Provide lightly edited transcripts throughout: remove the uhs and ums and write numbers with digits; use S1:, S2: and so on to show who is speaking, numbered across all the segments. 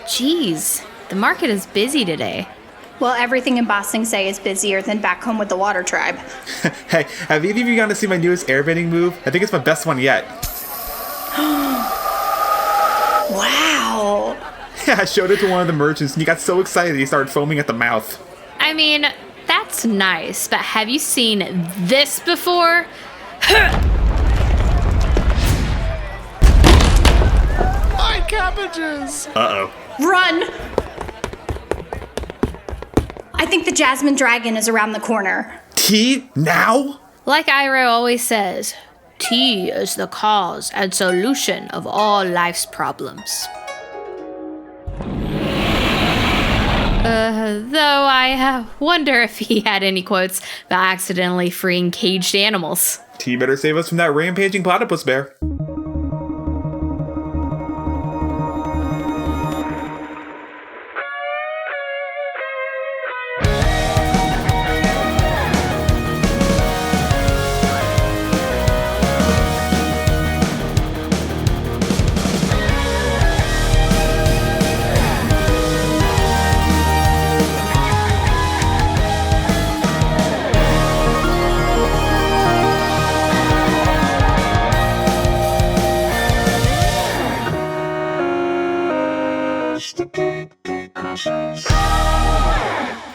S1: Geez, the market is busy today.
S2: Well, everything in Boston Say is busier than back home with the Water Tribe.
S3: Hey, have either of you gotten to see my newest airbending move? I think it's my best one yet.
S2: Wow.
S3: Yeah, I showed it to one of the merchants and he got so excited he started foaming at the mouth.
S1: I mean, that's nice, but have you seen this before?
S4: My cabbages!
S3: Uh-oh.
S2: Run! I think the Jasmine Dragon is around the corner.
S3: Tea? Now?
S1: Like Iroh always says, tea is the cause and solution of all life's problems. Though I wonder if he had any quotes about accidentally freeing caged animals.
S3: Tea better save us from that rampaging platypus bear.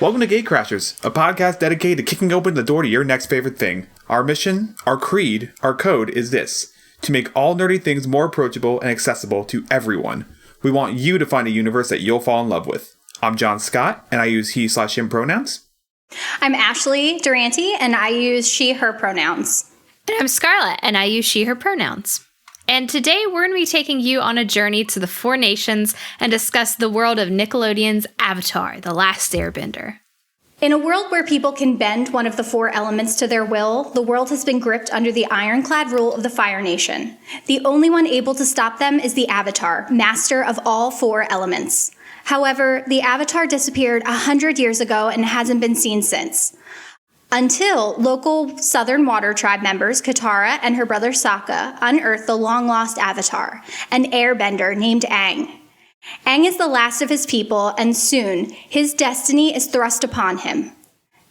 S3: Welcome to Gate Crashers, a podcast dedicated to kicking open the door to your next favorite thing. Our mission, our creed, our code is this: to make all nerdy things more approachable and accessible to everyone. We want you to find a universe that you'll fall in love with. I'm John Scott, and I use he/him pronouns.
S2: I'm Ashley Durante, and I use she, her pronouns.
S1: And I'm Scarlett, and I use she, her pronouns. And today we're going to be taking you on a journey to the Four Nations and discuss the world of Nickelodeon's Avatar, The Last Airbender.
S2: In a world where people can bend one of the four elements to their will, the world has been gripped under the ironclad rule of the Fire Nation. The only one able to stop them is the Avatar, master of all four elements. However, the Avatar disappeared 100 years ago and hasn't been seen since. Until local Southern Water Tribe members, Katara and her brother Sokka, unearthed the long-lost Avatar, an airbender named Aang. Aang is the last of his people, and soon, his destiny is thrust upon him.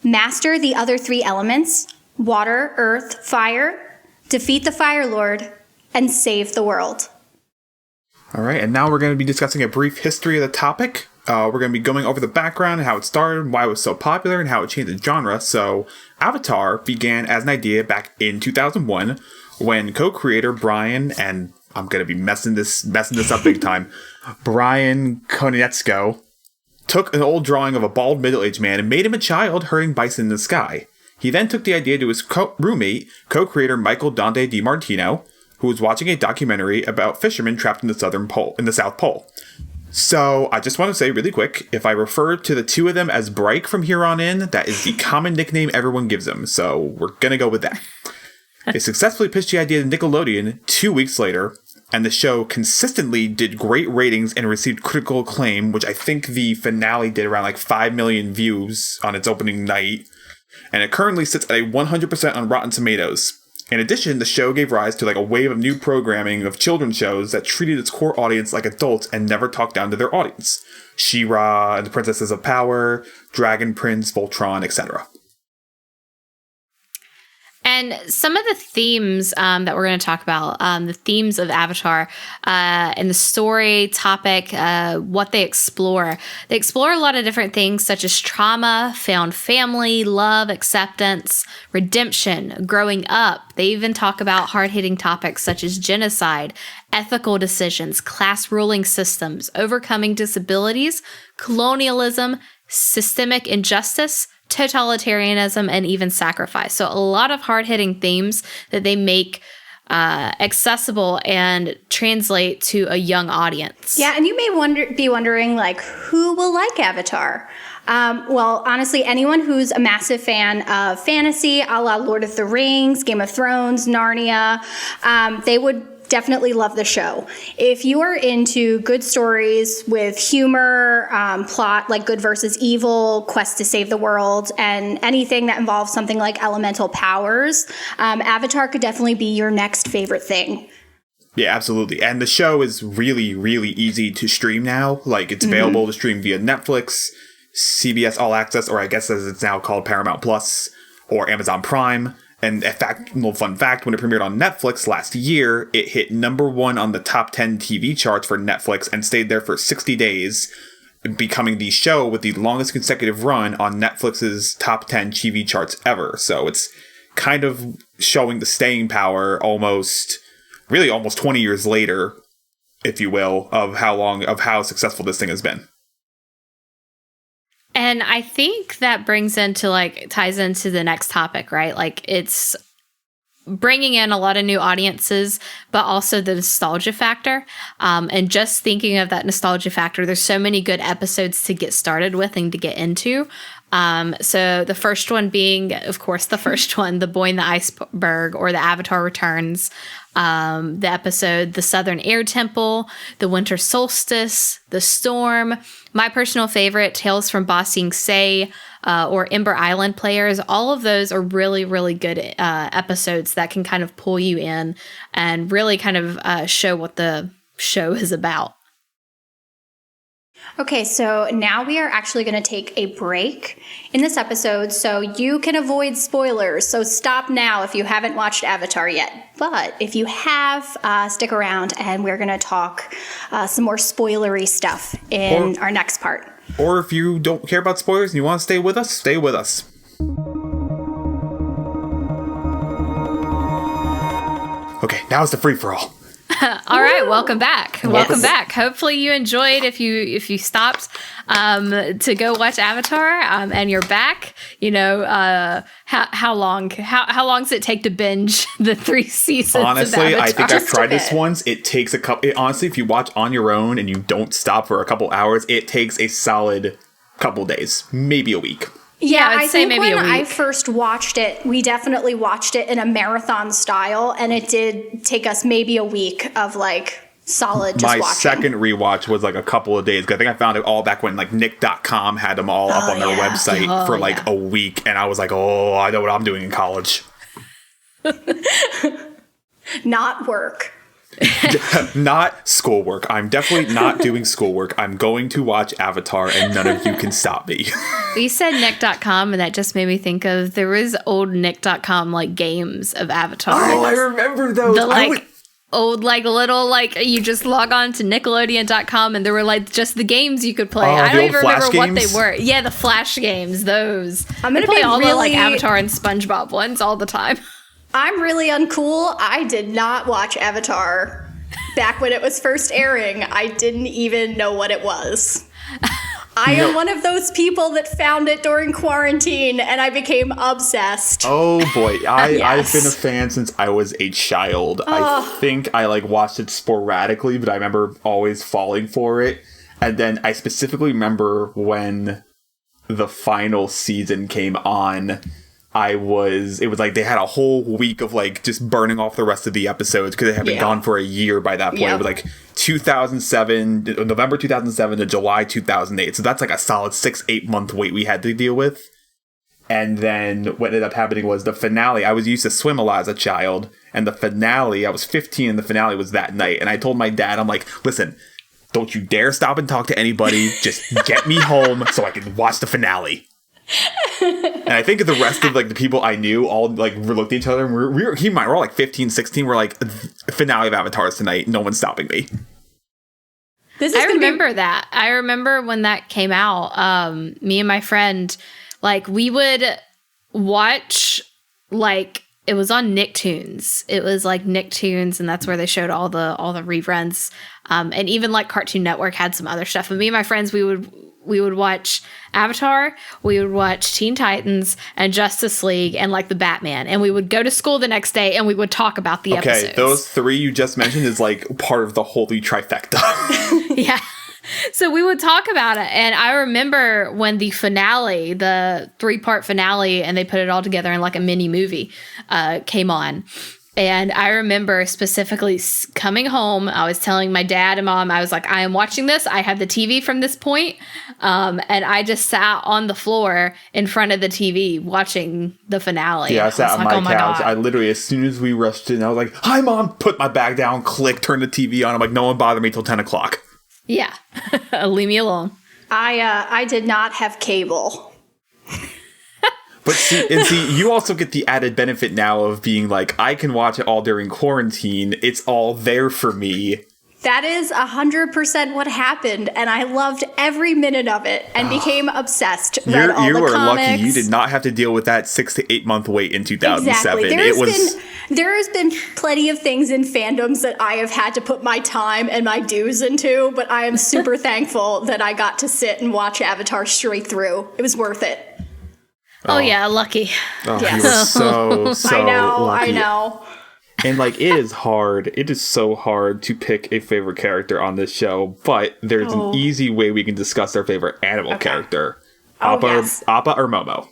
S2: Master the other three elements, water, earth, fire, defeat the Fire Lord, and save the world.
S3: All right, and now we're going to be discussing a brief history of the topic. We're going to be going over the background and how it started, why it was so popular, and how it changed the genre. So, Avatar began as an idea back in 2001 when co-creator Brian, and I'm going to be messing this up big time, Brian Konietzko, took an old drawing of a bald middle-aged man and made him a child herding bison in the sky. He then took the idea to his roommate, co-creator Michael Dante DiMartino, who was watching a documentary about fishermen trapped in the South Pole. So, I just want to say really quick, if I refer to the two of them as Bryke from here on in, that is the common nickname everyone gives them, so we're gonna go with that. They successfully pitched the idea to Nickelodeon 2 weeks later, and the show consistently did great ratings and received critical acclaim, which I think the finale did around like 5 million views on its opening night, and it currently sits at a 100% on Rotten Tomatoes. In addition, the show gave rise to like a wave of new programming of children's shows that treated its core audience like adults and never talked down to their audience. She-Ra and the Princesses of Power, Dragon Prince, Voltron, etc.
S1: And some of the themes that we're going to talk about, the themes of Avatar and the story topic, what they explore a lot of different things such as trauma, found family, love, acceptance, redemption, growing up. They even talk about hard-hitting topics such as genocide, ethical decisions, class ruling systems, overcoming disabilities, colonialism, systemic injustice, totalitarianism, and even sacrifice. So a lot of hard-hitting themes that they make accessible and translate to a young audience.
S2: Yeah, and you may be wondering, like, who will like Avatar? Well, honestly, anyone who's a massive fan of fantasy, a la Lord of the Rings, Game of Thrones, Narnia, they would definitely love the show. If you are into good stories with humor, plot like good versus evil, quest to save the world, and anything that involves something like elemental powers, Avatar could definitely be your next favorite thing.
S3: Yeah, absolutely. And the show is really, really easy to stream now. Like, it's available to stream via Netflix, CBS All Access, or I guess as it's now called Paramount Plus, or Amazon Prime. And in fact, little fun fact, when it premiered on Netflix last year, it hit #1 on the top 10 TV charts for Netflix and stayed there for 60 days, becoming the show with the longest consecutive run on Netflix's top 10 TV charts ever. So it's kind of showing the staying power almost 20 years later, if you will, of how successful this thing has been.
S1: And I think that ties into the next topic, right? Like, it's bringing in a lot of new audiences, but also the nostalgia factor. And just thinking of that nostalgia factor, there's so many good episodes to get started with and to get into. So the first one being, of course, The Boy in the Iceberg, or The Avatar Returns. The episode, The Southern Air Temple, The Winter Solstice, The Storm. My personal favorite, Tales from Ba Sing Se, or Ember Island Players. All of those are really, really good episodes that can kind of pull you in and really kind of show what the show is about.
S2: Okay, so now we are actually going to take a break in this episode so you can avoid spoilers. So stop now if you haven't watched Avatar yet. But if you have, stick around and we're going to talk some more spoilery stuff in our next part.
S3: Or if you don't care about spoilers and you want to stay with us, stay with us. Okay, now it's the free-for-all.
S1: All right, welcome back. Welcome back. Hopefully you enjoyed if you stopped to go watch Avatar and you're back. You know, how long does it take to binge the 3 seasons?
S3: Honestly,
S1: of Avatar?
S3: I think I've tried this once. It takes a couple. Honestly, if you watch on your own and you don't stop for a couple hours, it takes a solid couple days, maybe a week.
S2: Yeah,
S1: I'd
S2: I
S1: say
S2: think
S1: maybe
S2: when
S1: a week.
S2: I first watched it, we definitely watched it in a marathon style, and it did take us maybe a week of solid just
S3: My
S2: watching.
S3: second rewatch was a couple of days. I think I found it all back when Nick.com had them all up on their website for a week, and I was like, oh, I know what I'm doing in college.
S2: Not work.
S3: Not schoolwork. I'm definitely not doing schoolwork. I'm going to watch Avatar, and none of you can stop me.
S1: We said Nick.com, and that just made me think of, there was old Nick.com games of Avatar.
S3: Oh, I remember those.
S1: Old little you just log on to Nickelodeon.com and there were just the games you could play.
S3: Oh,
S1: I don't even remember
S3: games?
S1: what they were. Yeah, the Flash games, those.
S2: I'm gonna
S1: play
S2: be
S1: all
S2: really-
S1: the Avatar and SpongeBob ones all the time.
S2: I'm really uncool. I did not watch Avatar back when it was first airing. I didn't even know what it was. I am one of those people that found it during quarantine, and I became obsessed.
S3: Oh boy, I've
S2: Yes.
S3: been a fan since I was a child. I think I watched it sporadically, but I remember always falling for it. And then I specifically remember when the final season came on, it was they had a whole week of just burning off the rest of the episodes because they had been gone for a year by that point.
S2: Yep.
S3: It was 2007, November 2007 to July 2008. So that's a solid 6-8 month wait we had to deal with. And then what ended up happening was the finale. I was used to swim a lot as a child, and the finale, I was 15 and the finale was that night. And I told my dad, I'm like, listen, don't you dare stop and talk to anybody. Just get me home so I can watch the finale. And I think the rest of the people I knew all looked at each other and we're all 15, 16. We're finale of Avatars tonight. No one's stopping me.
S2: I
S1: remember that. I remember when that came out. Me and my friend, we would watch it was on Nicktoons. It was Nicktoons, and that's where they showed all the reruns. And even Cartoon Network had some other stuff. And me and my friends, we would watch Avatar, we would watch Teen Titans and Justice League and the Batman. And we would go to school the next day and we would talk about the episodes.
S3: Okay, those 3 you just mentioned is part of the holy trifecta.
S1: Yeah. So we would talk about it. And I remember when the finale, the 3-part finale, and they put it all together in a mini movie, came on. And I remember specifically coming home. I was telling my dad and mom, I was like, I am watching this. I have the TV from this point. And I just sat on the floor in front of the TV watching the finale.
S3: Yeah, I sat on
S1: like,
S3: my couch.
S1: God.
S3: I literally, as soon as we rushed in, I was like, hi, Mom. Put my bag down, click, turn the TV on. I'm like, no one bother me till 10 o'clock.
S1: Yeah. Leave me alone.
S2: I did not have cable.
S3: But see, you also get the added benefit now of being like, I can watch it all during quarantine. It's all there for me.
S2: That is 100% what happened, and I loved every minute of it and became obsessed. Read all
S3: You
S2: the
S3: were
S2: comics.
S3: lucky you did not have to deal with that 6 to 8 month wait in 2007.
S2: Exactly. There has been plenty of things in fandoms that I have had to put my time and my dues into, but I am super thankful that I got to sit and watch Avatar straight through. It was worth it.
S1: Oh, yeah, lucky.
S3: Oh,
S2: Yes.
S3: you were so
S2: I
S3: lucky.
S2: know.
S3: And like, it is hard. It is so hard to pick a favorite character on this show, but there's an easy way we can discuss our favorite animal character. Appa or Momo?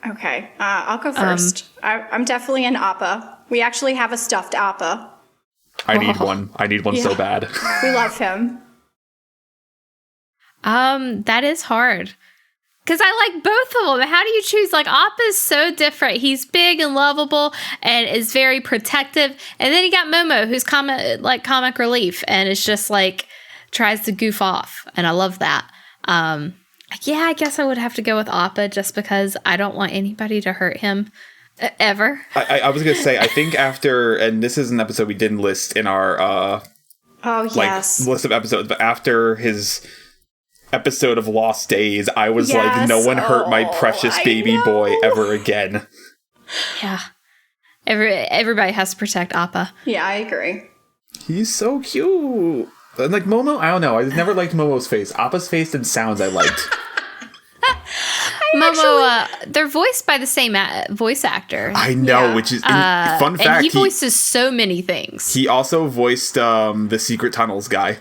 S2: Okay, I'll go first. I'm definitely an Appa. We actually have a stuffed Appa.
S3: I need one. I need one so bad.
S2: We love him.
S1: That is hard. Because I like both of them. How do you choose? Like, Appa's so different. He's big and lovable and is very protective. And then you got Momo, who's comic relief and is just like tries to goof off. And I love that. Yeah, I guess I would have to go with Appa just because I don't want anybody to hurt him ever.
S3: I was going to say, I think after, and this is an episode we didn't list in our list of episodes, but after his episode of Lost Days, I was like, no one hurt my precious baby boy ever again.
S1: Yeah. Everybody has to protect Appa.
S2: Yeah, I agree.
S3: He's so cute. And like Momo, I don't know. I just never liked Momo's face. Appa's face and sounds I liked.
S1: Momo, they're voiced by the same voice actor.
S3: I know, which is fun fact.
S1: And he voices so many things.
S3: He also voiced the Secret Tunnels guy.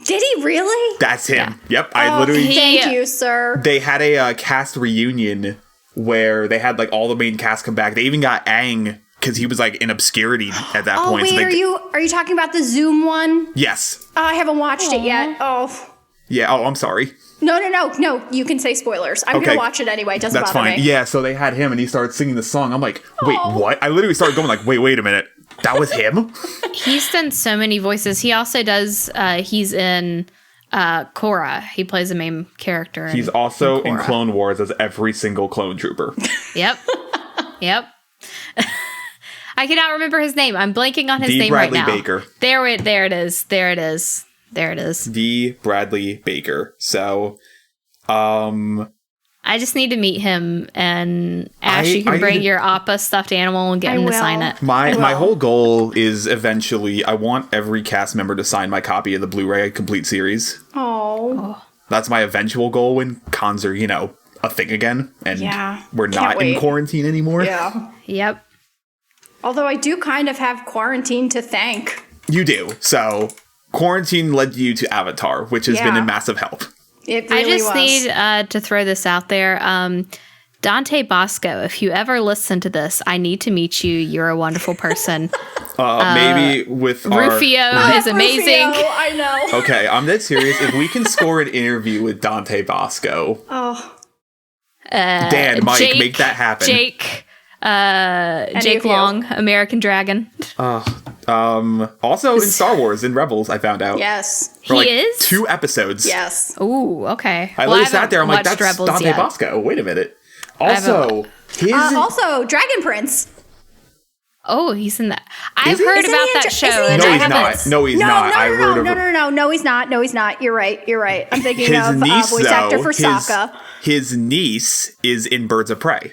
S2: Did he really?
S3: That's him.
S1: Yeah.
S3: Yep. I literally.
S2: Thank you, sir.
S3: They had a cast reunion where they had like all the main cast come back. They even got Aang because he was like in obscurity at that point.
S2: Wait,
S3: So
S2: are you talking about the Zoom one?
S3: Yes.
S2: Oh, I haven't watched it yet. Oh.
S3: Yeah. Oh, I'm sorry.
S2: No. You can say spoilers. I'm
S3: Okay.
S2: gonna watch it anyway. Doesn't
S3: That's
S2: bother
S3: fine.
S2: me.
S3: Yeah. So they had him, and he started singing the song. I'm like, wait, what? I literally started going like, wait a minute. That was him.
S1: He's done so many voices. He also does. He's in Korra. He plays the main character.
S3: He's also in
S1: Korra.
S3: Clone Wars as every single clone trooper.
S1: Yep. I cannot remember his name. I'm blanking on his
S3: D.
S1: name
S3: Bradley
S1: right now.
S3: Baker.
S1: There it is.
S3: D. Bradley Baker. So,
S1: I just need to meet him, and Ash, you
S3: I
S1: can bring
S3: need-
S1: your Appa stuffed animal and get him to sign it.
S3: my whole goal is eventually I want every cast member to sign my copy of the Blu-ray complete series.
S2: Oh.
S3: That's my eventual goal when cons are, a thing again, and we're
S2: Can't
S3: not in
S2: wait.
S3: quarantine anymore.
S2: Yeah.
S1: Yep.
S2: Although I do kind of have quarantine to thank.
S3: You do. So quarantine led you to Avatar, which has been a massive help.
S2: It really
S1: I just
S2: was.
S1: need to throw this out there. Dante Bosco, if you ever listen to this, I need to meet you. You're a wonderful person.
S3: Maybe with
S1: Rufio is amazing.
S2: Rufio, I know.
S3: Okay, I'm dead serious. If we can score an interview with Dante Bosco, Dan, Mike,
S1: Jake,
S3: make that happen.
S1: Jake
S2: of you.
S1: Long, American Dragon.
S3: Also in Star Wars, in Rebels, I found out.
S2: Yes.
S3: For like
S1: He is?
S3: 2 episodes.
S2: Yes.
S1: Ooh, okay.
S3: I
S1: Well,
S3: literally sat
S1: haven't
S3: there, I'm like,
S1: watched
S3: that's
S1: Rebels
S3: Dante
S1: yet.
S3: Bosco. Wait a minute. Also, his...
S2: Also, Dragon Prince.
S1: Oh, he's in that. I've
S3: he?
S1: heard
S2: Isn't
S1: about
S2: he
S1: that
S2: a-
S1: show.
S2: isn't he a
S1: and
S3: No,
S1: I
S3: he's
S1: haven't-
S3: not. No, he's not. I heard of
S2: No, he's not. No, he's not. You're right. I'm thinking
S3: his
S2: of
S3: niece,
S2: voice actor for
S3: his,
S2: Sokka.
S3: his niece is in Birds of Prey.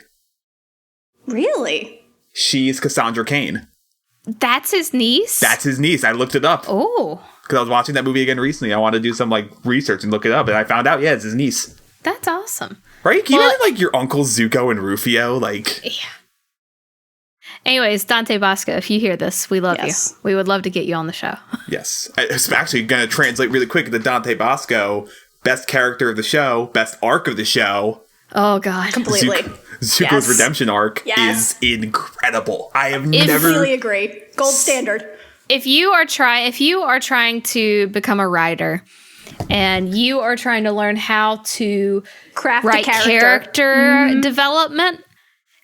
S2: Really?
S3: She's Cassandra Cain.
S1: That's his niece?
S3: That's his niece. I looked it up.
S1: Oh,
S3: Because I was watching that movie again recently. I wanted to do some research and look it up, and I found out, it's his niece.
S1: that's awesome.
S3: Right? Can you
S1: Well-
S3: imagine your uncles Zuko and Rufio?
S1: Anyways, Dante Bosco, if you hear this, we love
S2: Yes.
S1: you. We would love to get you on the show.
S3: Yes. It's actually going to translate really quick to Dante Bosco. Best character of the show, best arc of the show.
S1: Oh God.
S2: Completely.
S3: Zuko's
S2: Yes.
S3: redemption arc
S2: Yes.
S3: is incredible. I have
S2: I
S3: never.
S2: completely agree. Gold standard.
S1: If you are trying to become a writer and you are trying to learn how to
S2: Craft a
S1: write
S2: character.
S1: development,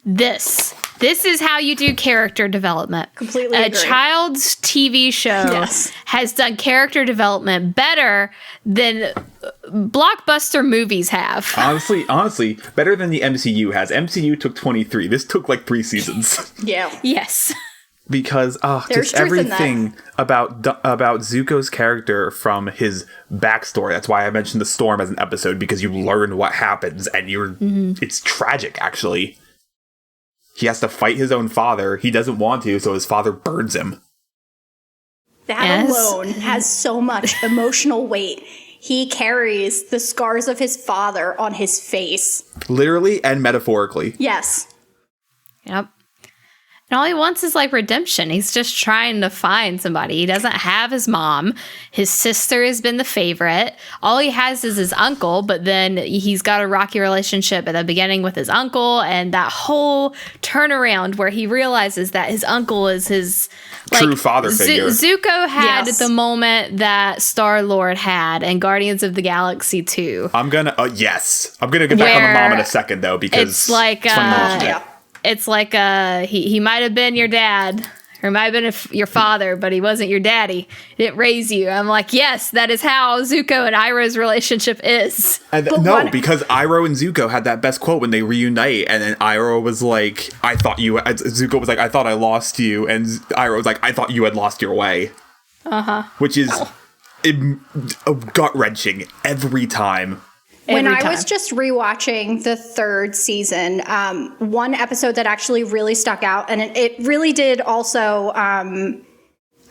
S1: this is how you do character development.
S2: Completely
S1: A
S2: agree.
S1: child's TV show
S2: Yes.
S1: has done character development better than blockbuster movies have.
S3: Honestly, better than the MCU has. MCU took 23. This took like 3 seasons.
S2: Yeah.
S1: Yes.
S3: Because
S2: There's
S3: just
S2: truth in that.
S3: everything about Zuko's character from his backstory. That's why I mentioned the storm as an episode, because you learn what happens and it's tragic, actually. He has to fight his own father. He doesn't want to, so his father burns him.
S2: That
S1: Yes.
S2: alone has so much emotional weight. He carries the scars of his father on his face.
S3: Literally and metaphorically.
S2: Yes.
S1: Yep. And all he wants is like redemption. He's just trying to find somebody. He doesn't have his mom. His sister has been the favorite. All he has is his uncle, but then he's got a rocky relationship at the beginning with his uncle, and that whole turnaround where he realizes that his uncle is his
S3: True father figure.
S1: Zuko had
S2: Yes.
S1: the moment that Star-Lord had in Guardians of the Galaxy 2.
S3: I'm gonna get back on the mom in a second, though, because
S1: It's like,
S3: funny you mention
S2: Yeah.
S3: it.
S1: It's like he might have been your dad, or might have been your father, but he wasn't your daddy. He didn't raise you. I'm like, yes, that is how Zuko and Iroh's relationship is.
S3: And because Iroh and Zuko had that best quote when they reunite, and then Iroh was like, Zuko was like, I thought I lost you, and Iroh was like, I thought you had lost your way. Which is gut-wrenching every time.
S2: When
S1: Every
S2: I was
S1: time.
S2: just rewatching the 3rd season, one episode that actually really stuck out, and it really did also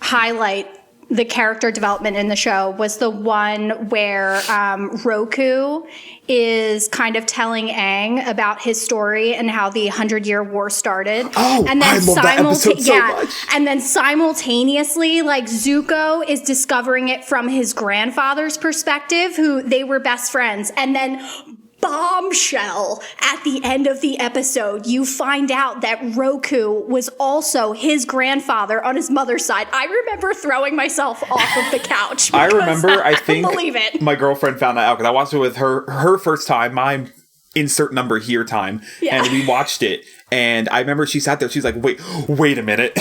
S2: highlight the character development in the show, was the one where Roku is kind of telling Aang about his story and how the 100-Year War started.
S3: Oh,
S2: and then
S3: I love that episode so much.
S2: And then simultaneously, like, Zuko is discovering it from his grandfather's perspective, who they were best friends. And then bombshell at the end of the episode, you find out that Roku was also his grandfather on his mother's side. I remember throwing myself off of the couch.
S3: I
S2: because
S3: remember, I think
S2: couldn't believe it.
S3: my girlfriend found that out because I watched it with her first time, my insert number here time,
S2: Yeah.
S3: and we watched it. And I remember she sat there, she's like, wait a minute.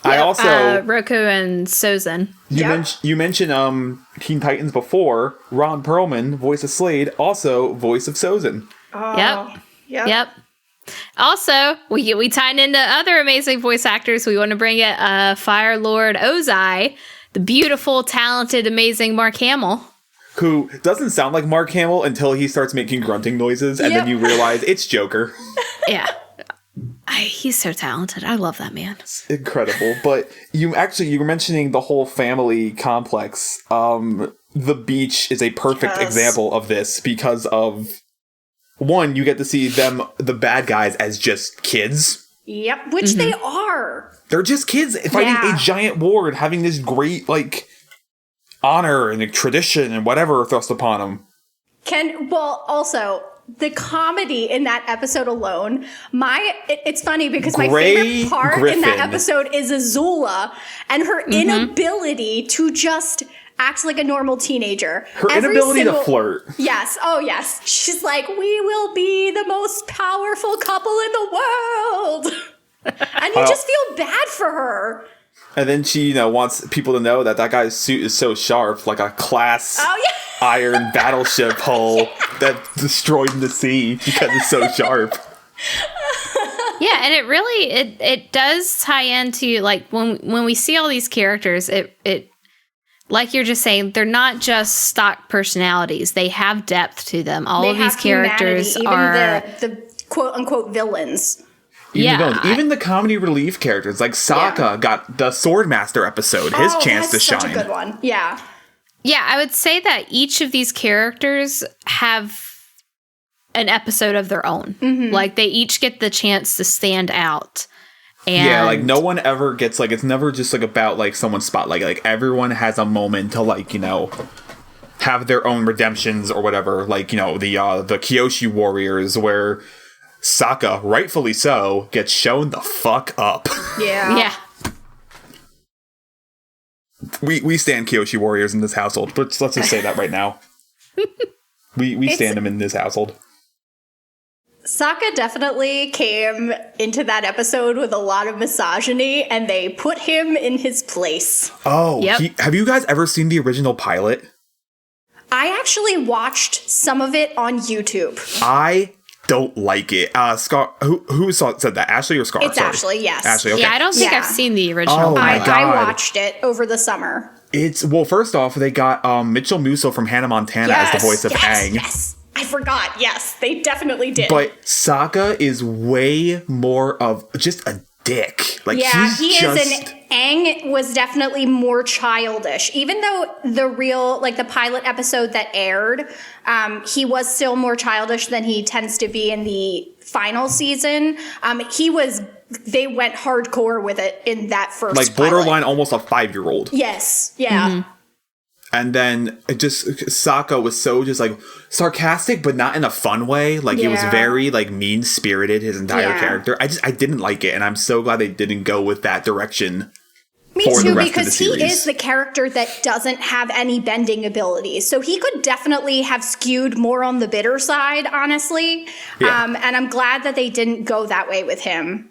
S3: I also
S1: Roku and Sozin.
S3: you mentioned Teen Titans before. Ron Perlman, voice of Slade, also voice of Sozin.
S1: Yep. Also, we tied into other amazing voice actors. We want to bring it Fire Lord Ozai, the beautiful, talented, amazing Mark Hamill.
S3: Who doesn't sound like Mark Hamill until he starts making grunting noises, and then you realize it's Joker.
S1: Yeah. He's so talented. I love that man.
S3: Incredible. But you were mentioning the whole family complex. The beach is a perfect example of this because of, one, you get to see them, the bad guys, as just kids.
S2: Yep, which they are.
S3: They're just kids fighting a giant war and having this great, like, honor and tradition and whatever thrust upon them.
S2: Also, the comedy in that episode alone, it's funny because my
S3: Gray
S2: favorite part in that
S3: Griffin.
S2: episode is Azula and her inability to just act like a normal teenager.
S3: Her inability to flirt.
S2: Yes. Oh, yes. She's like, we will be the most powerful couple in the world. And you just feel bad for her.
S3: And then she, wants people to know that guy's suit is so sharp, like a class iron battleship hull that's destroyed in the sea because it's so sharp.
S1: Yeah, and it really it does tie into, like, when we see all these characters, it like you're just saying, they're not just stock personalities. They have depth to them. All of these characters are
S2: even the quote unquote villains.
S3: Even the comedy relief characters, like Sokka got the Swordmaster episode, his chance to shine.
S2: Such a good one. Yeah.
S1: Yeah, I would say that each of these characters have an episode of their own. Like, they each get the chance to stand out. And
S3: like, no one ever gets, like, it's never just, like, about, like, someone's spotlight. Like, everyone has a moment to, like, have their own redemptions or whatever. Like, the Kyoshi warriors, where Sokka, rightfully so, gets shown the fuck up.
S1: Yeah.
S3: We stand Kyoshi warriors in this household, but let's just say that right now. We stand them in this household.
S2: Sokka definitely came into that episode with a lot of misogyny, and they put him in his place.
S3: Oh,
S1: Yep.
S3: have you guys ever seen the original pilot?
S2: I actually watched some of it on YouTube.
S3: I don't like it. Who said that? Ashley or Scar?
S2: It's
S3: Sorry.
S2: Ashley, yes.
S3: Ashley, okay.
S1: Yeah, I don't think
S2: Yeah.
S1: I've seen the original
S3: Oh my
S1: pilot.
S3: God.
S2: I watched it over the summer.
S3: Well, first off, they got Mitchell Musso from Hannah Montana as the voice of Aang.
S2: Yes, I forgot. Yes, they definitely did.
S3: But Sokka is way more of just a dick. Like,
S2: yeah,
S3: he
S2: is. And Aang was definitely more childish. Even though the pilot episode that aired, he was still more childish than he tends to be in the final season. They went hardcore with it in that first
S3: like borderline almost a 5-year-old.
S2: Yes, yeah.
S1: Mm-hmm.
S3: And then Sokka was so just like sarcastic, but not in a fun way. Like, it was
S2: Yeah.
S3: very like mean spirited, his entire
S2: Yeah.
S3: character. I didn't like it, and I'm so glad they didn't go with that direction.
S2: Me
S3: for the
S2: too,
S3: rest of the
S2: because he
S3: series.
S2: is the character that doesn't have any bending abilities. So he could definitely have skewed more on the bitter side, honestly.
S3: Yeah.
S2: And I'm glad that they didn't go that way with him.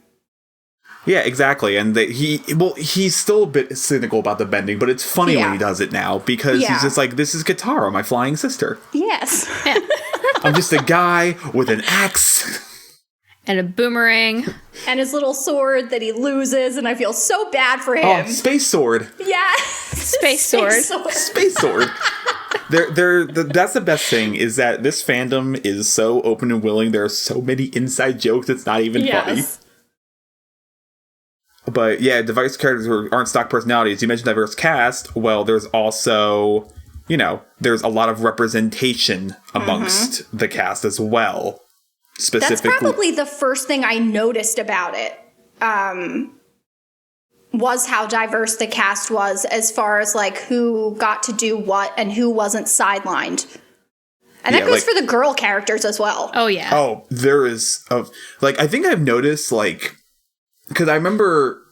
S3: Yeah, exactly. And he's still a bit cynical about the bending, but it's funny when
S2: Yeah.
S3: he does it now, because
S2: Yeah.
S3: he's just like, this is Katara, my flying sister.
S2: Yes.
S3: I'm just a guy with an axe.
S1: And a boomerang.
S2: And his little sword that he loses, and I feel so bad for
S3: Oh,
S2: him.
S3: space sword.
S2: Yeah.
S1: Space sword.
S3: Space sword. That's the best thing, is that this fandom is so open and willing. There are so many inside jokes, it's not even funny.
S2: Yes.
S3: But yeah, diverse characters aren't stock personalities. You mentioned diverse cast. Well, there's also, there's a lot of representation amongst the cast as well.
S2: That's
S3: Specifically,
S2: probably the first thing I noticed about it. Was how diverse the cast was, as far as like who got to do what and who wasn't sidelined. And that
S3: Yeah,
S2: goes
S3: like-
S2: for the girl characters as well.
S1: Oh, yeah.
S3: Oh, there is I think I've noticed, like, because I remember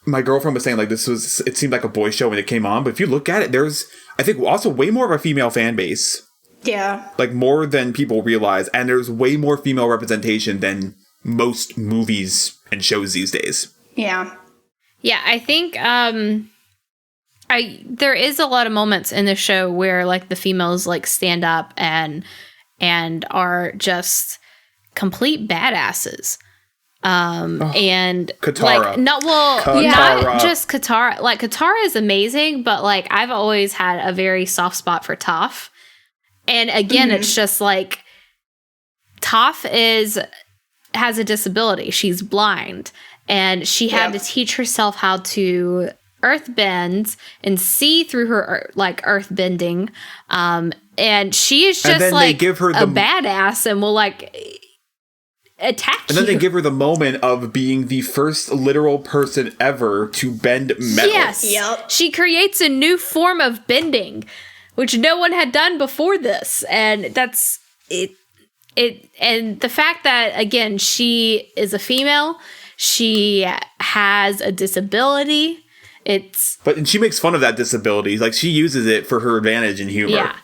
S3: my girlfriend was saying, like, it seemed like a boy show when it came on, but if you look at it, there's, I think, also way more of a female fan base,
S2: Yeah.
S3: like more than people realize, and there's way more female representation than most movies and shows these days.
S2: Yeah.
S1: Yeah, I think there is a lot of moments in the show where like the females like stand up and are just complete badasses. And
S3: Katara.
S1: like not
S3: Katara.
S1: just Katara. Like Katara is amazing, but like I've always had a very soft spot for Toph. And again, it's just like Toph has a disability. She's blind. And she had to teach herself how to earthbend and see through her like earthbending. And she is
S3: And
S1: just
S3: then they
S1: like
S3: give her
S1: a badass and will like attack
S3: And then
S1: you.
S3: they give her the moment of being the first literal person ever to bend metal.
S1: Yes.
S2: Yep.
S1: She creates a new form of bending, which no one had done before this. And that's it. And the fact that, again, she is a female, she has a disability.
S3: And she makes fun of that disability. Like, she uses it for her advantage and humor.
S1: Yeah.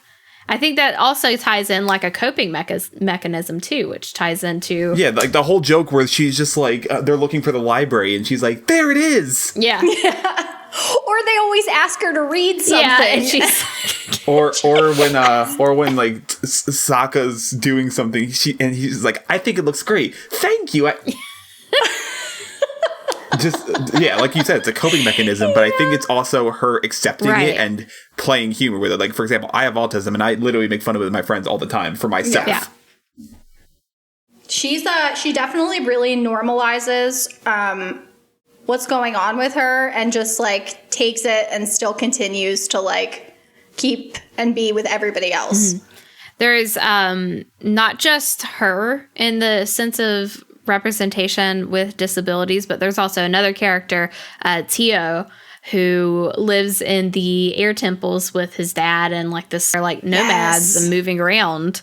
S1: I think that also ties in like a coping mechanism too, which ties into
S3: Yeah, like the whole joke where she's just like, they're looking for the library and she's like, there it is.
S1: yeah.
S2: Or they always ask her to read something.
S1: Yeah, and she's
S3: Or when like Sokka's doing something, he's like, I think it looks great. Thank you. Like you said, it's a coping mechanism, but I think it's also her accepting
S1: Right.
S3: it and playing humor with it. Like, for example, I have autism and I literally make fun of it with my friends all the time for myself.
S1: Yeah.
S2: She definitely really normalizes what's going on with her, and just like takes it and still continues to like keep and be with everybody else.
S1: There's not just her in the sense of representation with disabilities, but there's also another character, Tio, who lives in the air temples with his dad and like this are like nomads and moving around.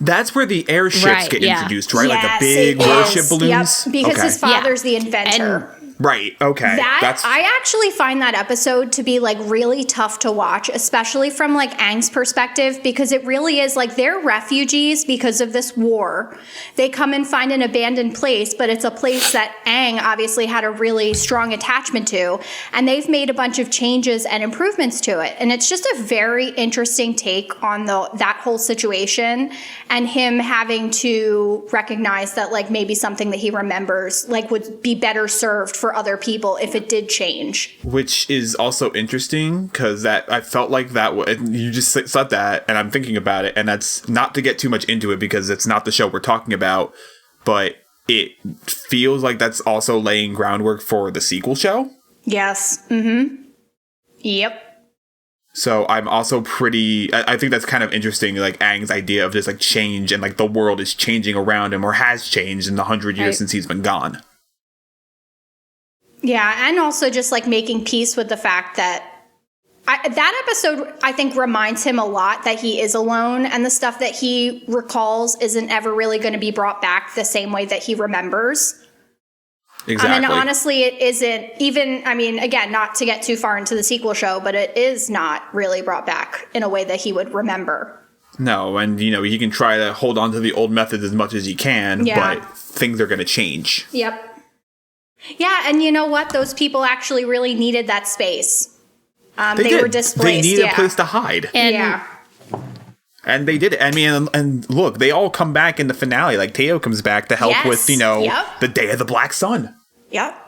S3: That's where the airships get introduced, right?
S2: Yes,
S3: like the big warship balloons.
S2: Yep, because his father's the inventor.
S3: Right, okay.
S2: I actually find that episode to be like really tough to watch, especially from like Aang's perspective, because it really is like they're refugees because of this war. They come and find an abandoned place, but it's a place that Aang obviously had a really strong attachment to, and they've made a bunch of changes and improvements to it. And it's just a very interesting take on that whole situation, and him having to recognize that like maybe something that he remembers like would be better served for other people if it did change.
S3: Which is also interesting because that I felt like that you just said that and I'm thinking about it, and that's not to get too much into it because it's not the show we're talking about, but it feels like that's also laying groundwork for the sequel show.
S2: Yes. Yep.
S3: So I'm also I think that's kind of interesting, like Aang's idea of this like change and like the world is changing around him or has changed in the 100 years since he's been gone.
S2: Yeah, and also just like making peace with the fact that that episode, I think, reminds him a lot that he is alone, and the stuff that he recalls isn't ever really going to be brought back the same way that he remembers.
S3: Exactly.
S2: And honestly, it isn't even, I mean, again, not to get too far into the sequel show, but it is not really brought back in a way that he would remember.
S3: No, and he can try to hold on to the old methods as much as he can, but things are going to change.
S2: Yep. Yeah, and you know what? Those people actually really needed that space. They were displaced.
S3: They needed a place to hide. And they did it. I mean, and look, they all come back in the finale. Like, Teo comes back to help with, the Day of the Black Sun.
S2: Yep.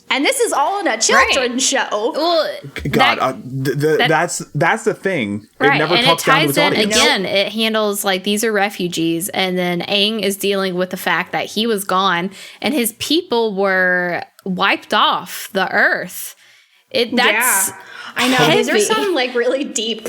S2: And this is all in a children's show.
S1: Well,
S3: God, that's the thing. It never talks down to its audience.
S1: Again, it handles like these are refugees, and then Aang is dealing with the fact that he was gone and his people were wiped off the earth. I know.
S2: Heavy. These are some like really deep.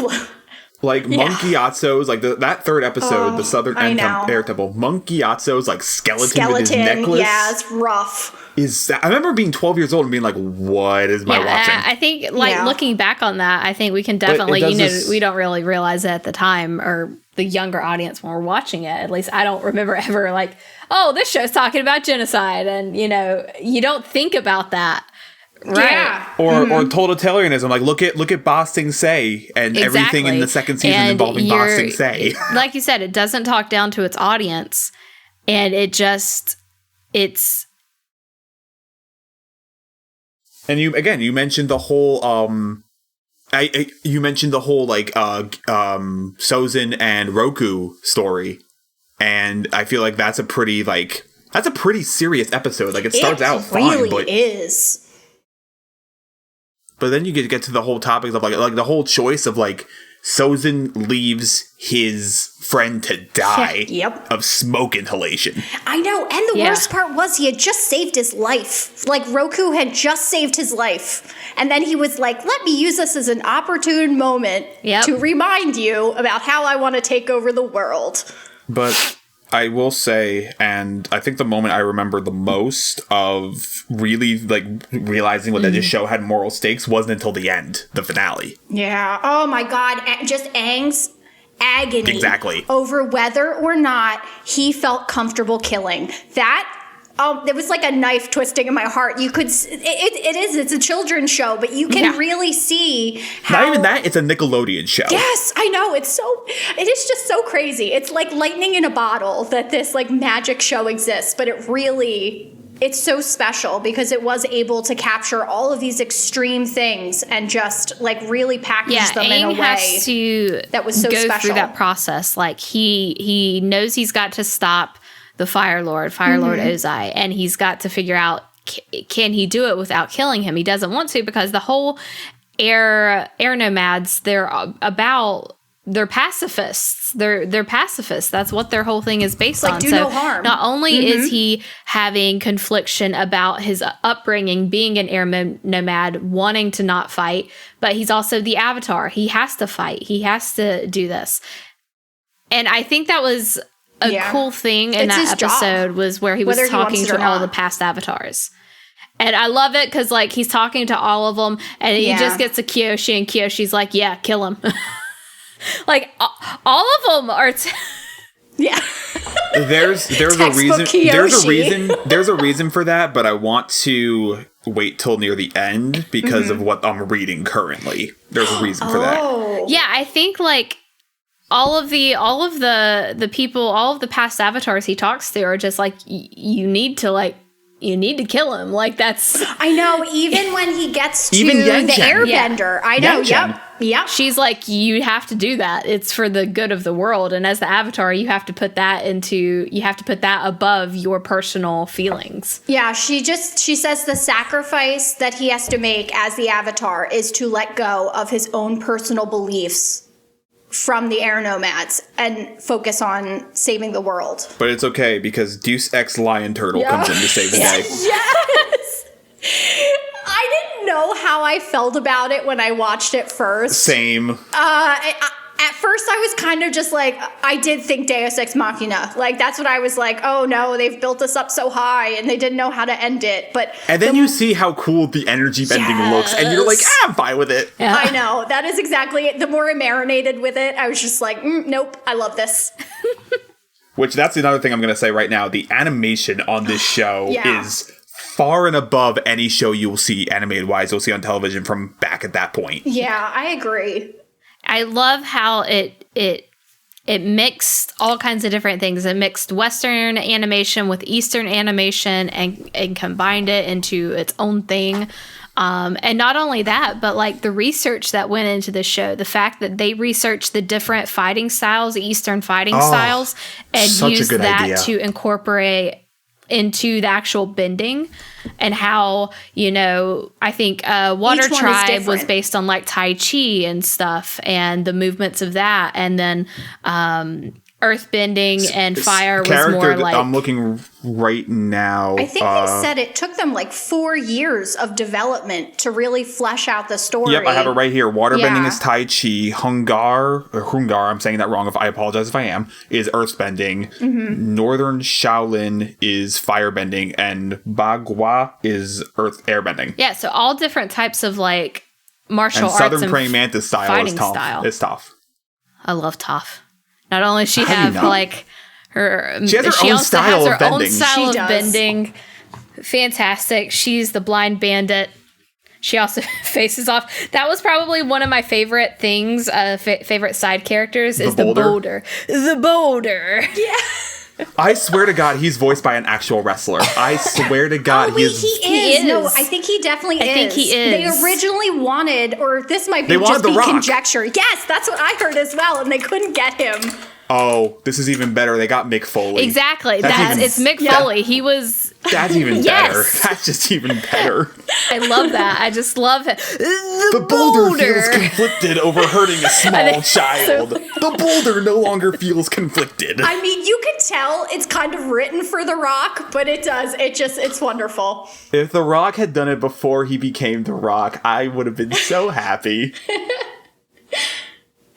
S3: Like Monkey Gyatso's, like that third episode, the Southern Air Temple. Monkey Gyatso's like skeleton with his necklace.
S2: Yeah, it's rough.
S3: I remember being 12 years old and being like, what is my watching?
S1: I think, looking back on that, I think we can definitely, we don't really realize it at the time, or the younger audience when we're watching it. At least I don't remember ever like, oh, this show's talking about genocide. And, you don't think about that. Right.
S2: Yeah.
S3: Or totalitarianism. Like, look at Ba Sing Se and everything in the second season involving Ba Sing Se.
S1: Like you said, it doesn't talk down to its audience. And
S3: And you mentioned the whole Sozin and Roku story, and I feel like that's a pretty serious episode. Like, it starts out fine, but
S2: is.
S3: But then you get to the whole topic of like the whole choice of like Sozin leaves his friend to die of smoke inhalation.
S2: I know, and the worst part was he had just saved his life. Like, Roku had just saved his life. And then he was like, let me use this as an opportune moment to remind you about how I want to take over the world.
S3: But I will say, and I think the moment I remember the most of really like realizing what this show had moral stakes wasn't until the end, the finale.
S2: Yeah. Oh my God. Just Aang's agony over whether or not he felt comfortable killing. That there was like a knife twisting in my heart. You could, it's a children's show, but you can really see how.
S3: Not even that, it's a Nickelodeon show.
S2: Yes, I know. It is just so crazy. It's like lightning in a bottle that this like magic show exists, but it's so special because it was able to capture all of these extreme things and just like really package them in a way that was so special.
S1: Through that process. Like he knows he's got to stop the Fire Lord Ozai, and he's got to figure out, can he do it without killing him? He doesn't want to, because the whole air nomads, they're pacifists. They're pacifists. That's what their whole thing is based on.
S2: Do no harm.
S1: Not only is he having confliction about his upbringing, being an air nomad, wanting to not fight, but he's also the Avatar. He has to fight. He has to do this. And I think that was a cool thing in that episode was where he was talking to all the past avatars. And I love it because, like, he's talking to all of them, and he just gets to Kyoshi, and Kyoshi's like, yeah, kill him. Like, all of them are...
S2: Yeah.
S3: There's a reason for that, but I want to wait till near the end because of what I'm reading currently. There's a reason for that.
S1: Yeah, I think, like, all of the people, all of the past avatars he talks to are just like, you need to kill him. Like, that's...
S2: I know, even when he gets to the
S3: Yen-chan.
S2: Airbender. I know, yep.
S1: She's like, you have to do that. It's for the good of the world. And as the avatar, you have to put that above your personal feelings.
S2: Yeah, she says the sacrifice that he has to make as the avatar is to let go of his own personal beliefs from the air nomads and focus on saving the world.
S3: But it's okay because Deus Ex Lion Turtle comes in to save the day.
S2: Yes! I didn't know how I felt about it when I watched it first.
S3: Same.
S2: At first, I was kind of just like, I did think Deus Ex Machina. Like, that's what I was like, oh no, they've built us up so high and they didn't know how to end it.
S3: And then you see how cool the energy bending looks, and you're like, I'm fine with it.
S1: Yeah.
S2: I know. That is exactly it. The more I marinated with it, I was just like, nope, I love this.
S3: Which, that's another thing I'm going to say right now. The animation on this show is far and above any show you will see animated-wise you'll see on television from back at that point.
S2: Yeah, I agree.
S1: I love how it mixed all kinds of different things. It mixed Western animation with Eastern animation and combined it into its own thing. And not only that, but like the research that went into the show, the fact that they researched the different fighting styles, Eastern fighting styles, and used that to incorporate into the actual bending, and how, I think Water Tribe was based on like Tai Chi and stuff and the movements of that, and then earth bending and fire was more like...
S3: I'm looking right now.
S2: I think they said it took them like 4 years of development to really flesh out the story.
S3: Yep, I have it right here. Waterbending is Tai Chi. Hungar, I'm saying that wrong. I apologize if I am, is earthbending. Northern Shaolin is firebending. And Bagua is earth airbending.
S1: Yeah, so all different types of like martial arts
S3: Southern Praying Mantis style is tough. It's tough.
S1: I love Toph. Not only does she have like her,
S3: she has her own style of bending.
S1: Bending. Fantastic. She's the blind bandit. She also faces off. That was probably one of my favorite things. Favorite side characters is the boulder. The boulder.
S2: Yeah.
S3: I swear to God, he's voiced by an actual wrestler. I swear to God,
S2: he is. No, I think he definitely is.
S1: I think he is.
S2: They originally wanted, or this might be just be conjecture. Yes, that's what I heard as well, and they couldn't get him.
S3: Oh, this is even better. They got Mick Foley.
S1: Exactly. It's Mick Foley. He was...
S3: That's even better. That's just even better.
S1: I love that. I just love it.
S3: The boulder feels conflicted over hurting a small child. The boulder no longer feels conflicted.
S2: I mean, you can tell it's kind of written for The Rock, but it does. It's wonderful.
S3: If The Rock had done it before he became The Rock, I would have been so happy.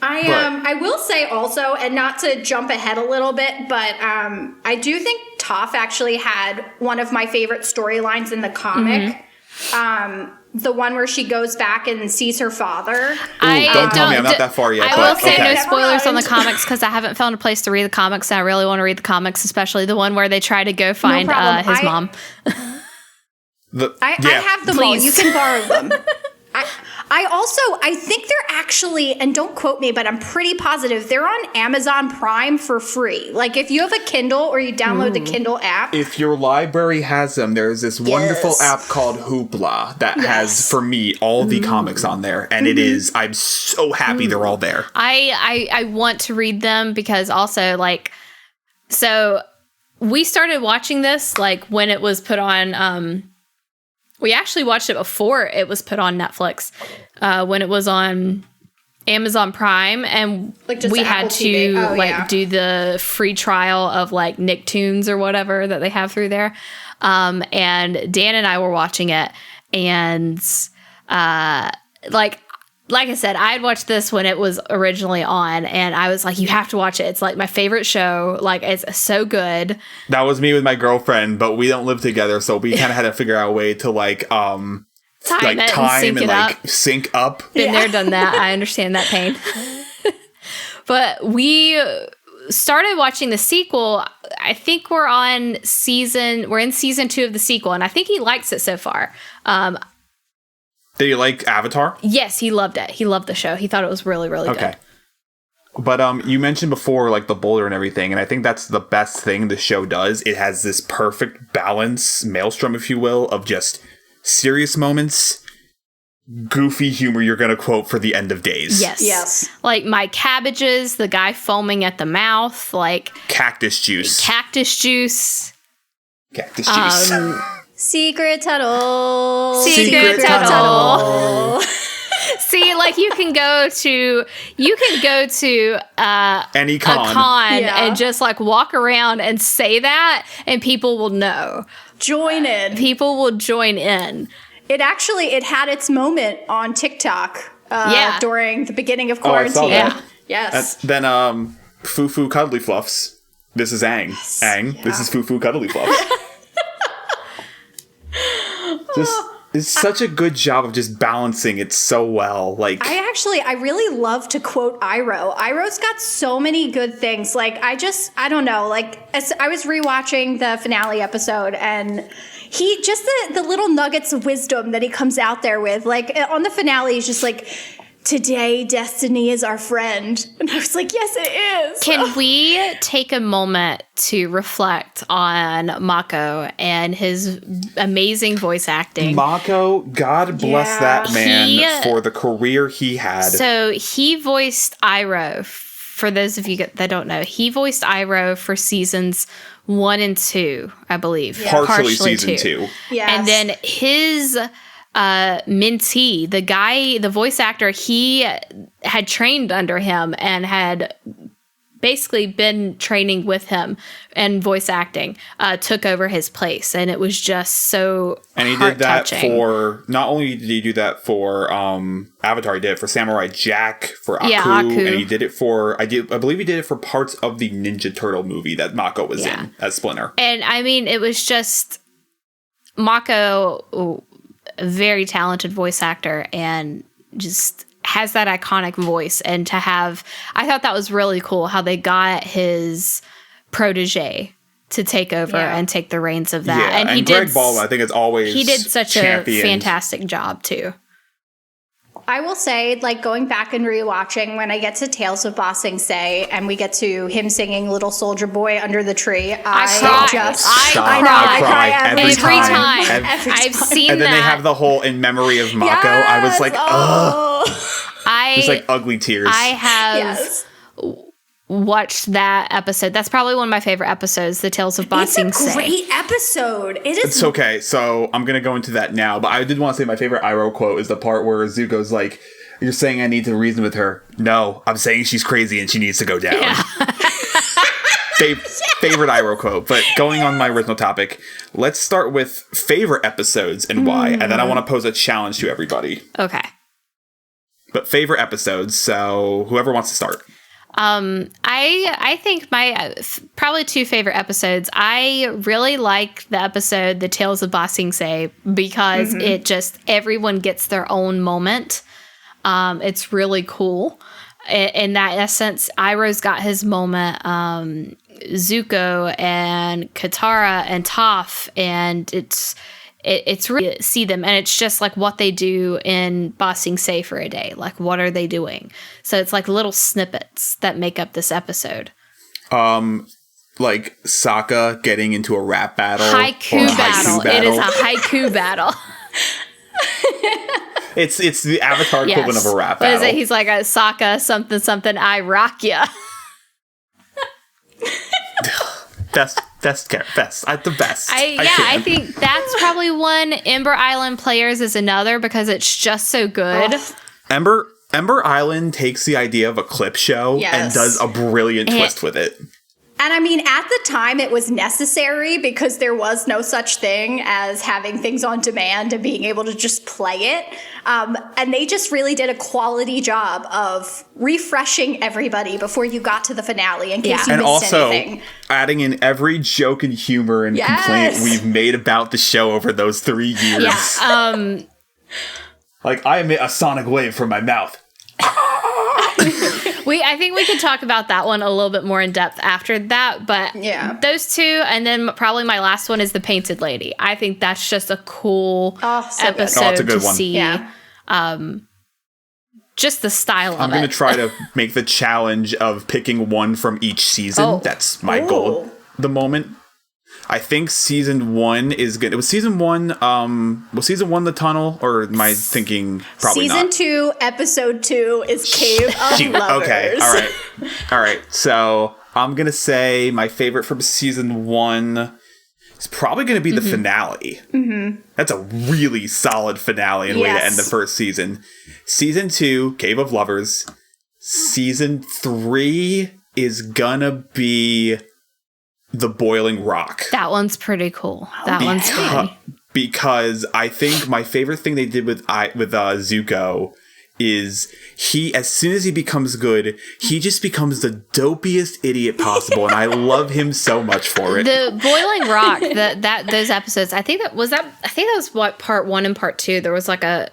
S2: I will say also, and not to jump ahead a little bit, but I do think Toph actually had one of my favorite storylines in the comic. The one where she goes back and sees her father.
S3: Don't tell me, I'm not that far yet.
S1: I will say no spoilers on the comics because I haven't found a place to read the comics, and I really want to read the comics, especially the one where they try to go find his mom.
S2: I have them all. You can borrow them. I think they're actually, and don't quote me, but I'm pretty positive they're on Amazon Prime for free. Like if you have a Kindle or you download the Kindle app.
S3: If your library has them, there's this wonderful app called Hoopla that has, for me, all the comics on there. And it is, I'm so happy they're all there.
S1: I want to read them because also like, so we started watching this like when it was put on, we actually watched it before it was put on Netflix, when it was on Amazon Prime, and like we had to do the free trial of like Nicktoons or whatever that they have through there. And Dan and I were watching it, and like like I said, I had watched this when it was originally on, and I was like, you have to watch it. It's like my favorite show. Like, it's so good.
S3: That was me with my girlfriend, but we don't live together, so we kind of had to figure out a way to
S1: time and
S3: sync up.
S1: Been there, done that. I understand that pain. But we started watching the sequel. I think we're in season 2 of the sequel, and I think he likes it so far.
S3: Did you like Avatar?
S1: Yes, he loved it. He loved the show. He thought it was really, really good.
S3: But you mentioned before, like, the boulder and everything, and I think that's the best thing the show does. It has this perfect balance, maelstrom, if you will, of just serious moments, goofy humor you're going to quote for the end of days.
S1: Yes. Like, my cabbages, the guy foaming at the mouth, like...
S3: Cactus juice.
S2: Secret tunnel.
S1: See, like, you can go to
S3: any
S1: a
S3: con
S1: and just like walk around and say that, and people will know.
S2: Join in.
S1: People will join in.
S2: It had its moment on TikTok during the beginning of quarantine.
S3: I saw that.
S2: Yes.
S3: Then Foo Cuddly Fluffs. This is Aang. This is Foo Cuddly Fluffs. It's such a good job of just balancing it so well. Like,
S2: I really love to quote Iroh. Iroh's got so many good things. Like, I don't know. Like, as I was rewatching the finale episode, and he just the little nuggets of wisdom that he comes out there with. Like, on the finale, he's just like, today destiny is our friend. And I was like, yes, it is.
S1: Can we take a moment to reflect on Mako and his amazing voice acting?
S3: Mako, God bless that man for the career he had.
S1: So he voiced Iroh. For those of you that don't know, he voiced Iroh for seasons 1 and 2, I believe.
S3: Yeah. Partially season 2.
S2: Yes.
S1: And then his mentee, the voice actor, he had trained under him and had basically been training with him and voice acting, took over his place, and it was just so
S3: and he did that for, not only did he do that for Avatar, he did it for Samurai Jack, for Aku, and he did it for I believe he did it for parts of the Ninja Turtle movie that Mako was in as Splinter.
S1: And I mean, it was just Mako, a very talented voice actor, and just has that iconic voice. And I thought that was really cool how they got his protege to take over and take the reins of that.
S3: Yeah, and Greg Baldwin, I think, is always
S1: he did such a fantastic job too.
S2: I will say, like, going back and rewatching, when I get to Tales of Ba Sing Se and we get to him singing Little Soldier Boy under the tree, I cry every time.
S1: I've seen that.
S3: And then they have the whole in memory of Mako. Yes! I was like, ugh. Just like ugly tears.
S1: I have watched that episode. That's probably one of my favorite episodes, the Tales of Ba Sing Se.
S2: It's a great episode.
S3: It's okay. So I'm going to go into that now. But I did want to say my favorite Iroh quote is the part where Zuko's like, you're saying I need to reason with her. No, I'm saying she's crazy and she needs to go down. Yeah. Favorite Iroh quote. But going on my original topic, let's start with favorite episodes and why. And then I want to pose a challenge to everybody.
S1: Okay.
S3: But favorite episodes. So whoever wants to start.
S1: I think my probably 2 favorite episodes. I really like the episode The Tales of Ba Sing Se because it just, everyone gets their own moment. It's really cool. In that essence, Iroh's got his moment. Zuko and Katara and Toph, and it's really see them, and it's just like what they do in Ba Sing Se for a day. Like, what are they doing? So it's like little snippets that make up this episode.
S3: Like Sokka getting into a rap battle.
S1: Haiku battle. It is a haiku battle.
S3: It's the Avatar equivalent of a rap battle.
S1: What is it? He's like a Sokka something something. I rock ya.
S3: Best. The best.
S1: I think that's probably one. Ember Island Players is another because it's just so good.
S3: Ember Island takes the idea of a clip show and does a brilliant twist with it.
S2: And I mean, at the time, it was necessary because there was no such thing as having things on demand and being able to just play it. And they just really did a quality job of refreshing everybody before you got to the finale in case you
S3: and
S2: missed
S3: also
S2: anything.
S3: adding in every joke and humor and complaint we've made about the show over those 3 years.
S1: Yeah.
S3: Like, I emit a sonic wave from my mouth.
S1: I think we could talk about that one a little bit more in depth after that, but those two, and then probably my last one is the Painted Lady. I think that's just a cool episode
S3: a good
S1: to
S3: one.
S1: see. Yeah. Just the style of it.
S3: I'm going to try to make the challenge of picking one from each season. That's my goal at the moment. I think season 1 is good. Was season 1 the tunnel, or am I thinking probably
S2: season
S3: not?
S2: 2, episode 2 is Cave of Lovers. Okay,
S3: all right. So I'm gonna say my favorite from season 1 is probably gonna be the finale. Mm-hmm. That's a really solid finale and way to end the first season. Season 2, Cave of Lovers. Season 3 is gonna be The Boiling Rock.
S1: That one's pretty cool. One's good.
S3: Because I think my favorite thing they did with Zuko is as soon as he becomes good, he just becomes the dopiest idiot possible, and I love him so much for it.
S1: The Boiling Rock, those episodes, I think that was what part 1 and part 2. There was like
S3: There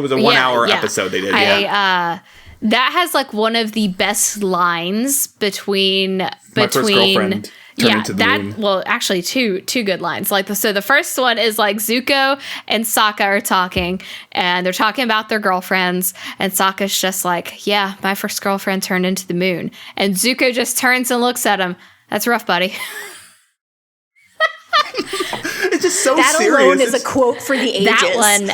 S3: was a 1 hour episode they did.
S1: That has like one of the best lines between
S3: My first girlfriend.
S1: Well, actually two good lines. So the first one is like Zuko and Sokka are talking, and they're talking about their girlfriends, and Sokka's just like, yeah, my first girlfriend turned into the moon. And Zuko just turns and looks at him. That's rough, buddy.
S3: It's just so
S2: that
S3: serious.
S2: That alone is a quote for the ages.
S1: That one.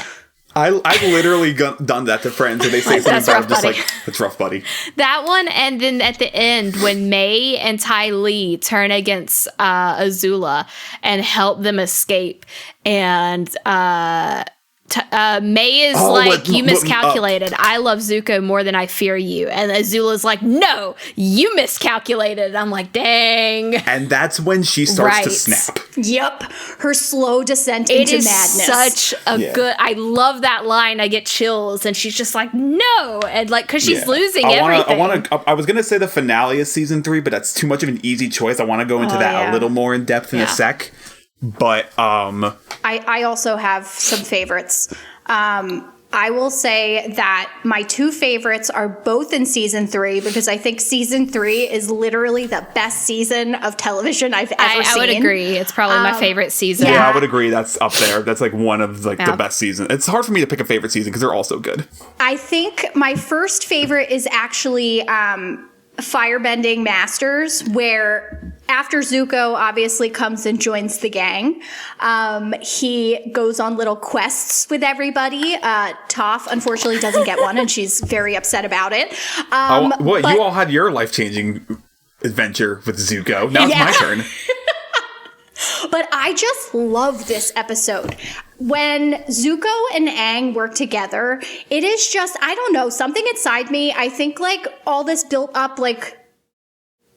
S3: I've literally done that to friends, and they say something about just like, "That's rough, buddy."
S1: That one, and then at the end, when May and Ty Lee turn against Azula and help them escape, and May is you miscalculated. I love Zuko more than I fear you. And Azula's like, no, you miscalculated. I'm like, dang.
S3: And that's when she starts to snap.
S2: Yep. Her slow descent into madness.
S1: Such a good, I love that line. I get chills. And she's just like, no. And like, cause she's losing everything.
S3: I was going to say the finale is season 3, but that's too much of an easy choice. I want to go into that a little more in depth in a sec. But
S2: I also have some favorites. I will say that my 2 favorites are both in season 3 because I think season 3 is literally the best season of television I've ever seen.
S1: I would agree. It's probably my favorite season.
S3: Yeah, I would agree. That's up there. That's like one of like the best seasons. It's hard for me to pick a favorite season because they're all so good.
S2: I think my first favorite is actually Firebending Masters, where after Zuko obviously comes and joins the gang, he goes on little quests with everybody. Toph unfortunately doesn't get one, and she's very upset about it.
S3: You all had your life-changing adventure with Zuko. Now it's my turn.
S2: But I just love this episode. When Zuko and Aang work together, it is just, I don't know, something inside me. I think like all this built up like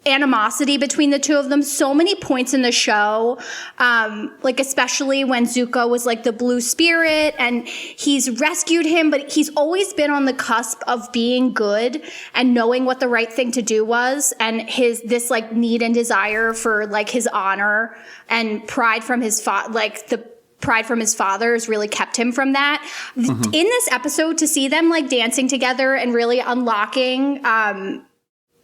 S2: animosity between the two of them. So many points in the show, like especially when Zuko was like the blue spirit and he's rescued him, but he's always been on the cusp of being good and knowing what the right thing to do was. And this like need and desire for like his honor and pride from his pride from his father has really kept him from that. Mm-hmm. In this episode, to see them like dancing together and really unlocking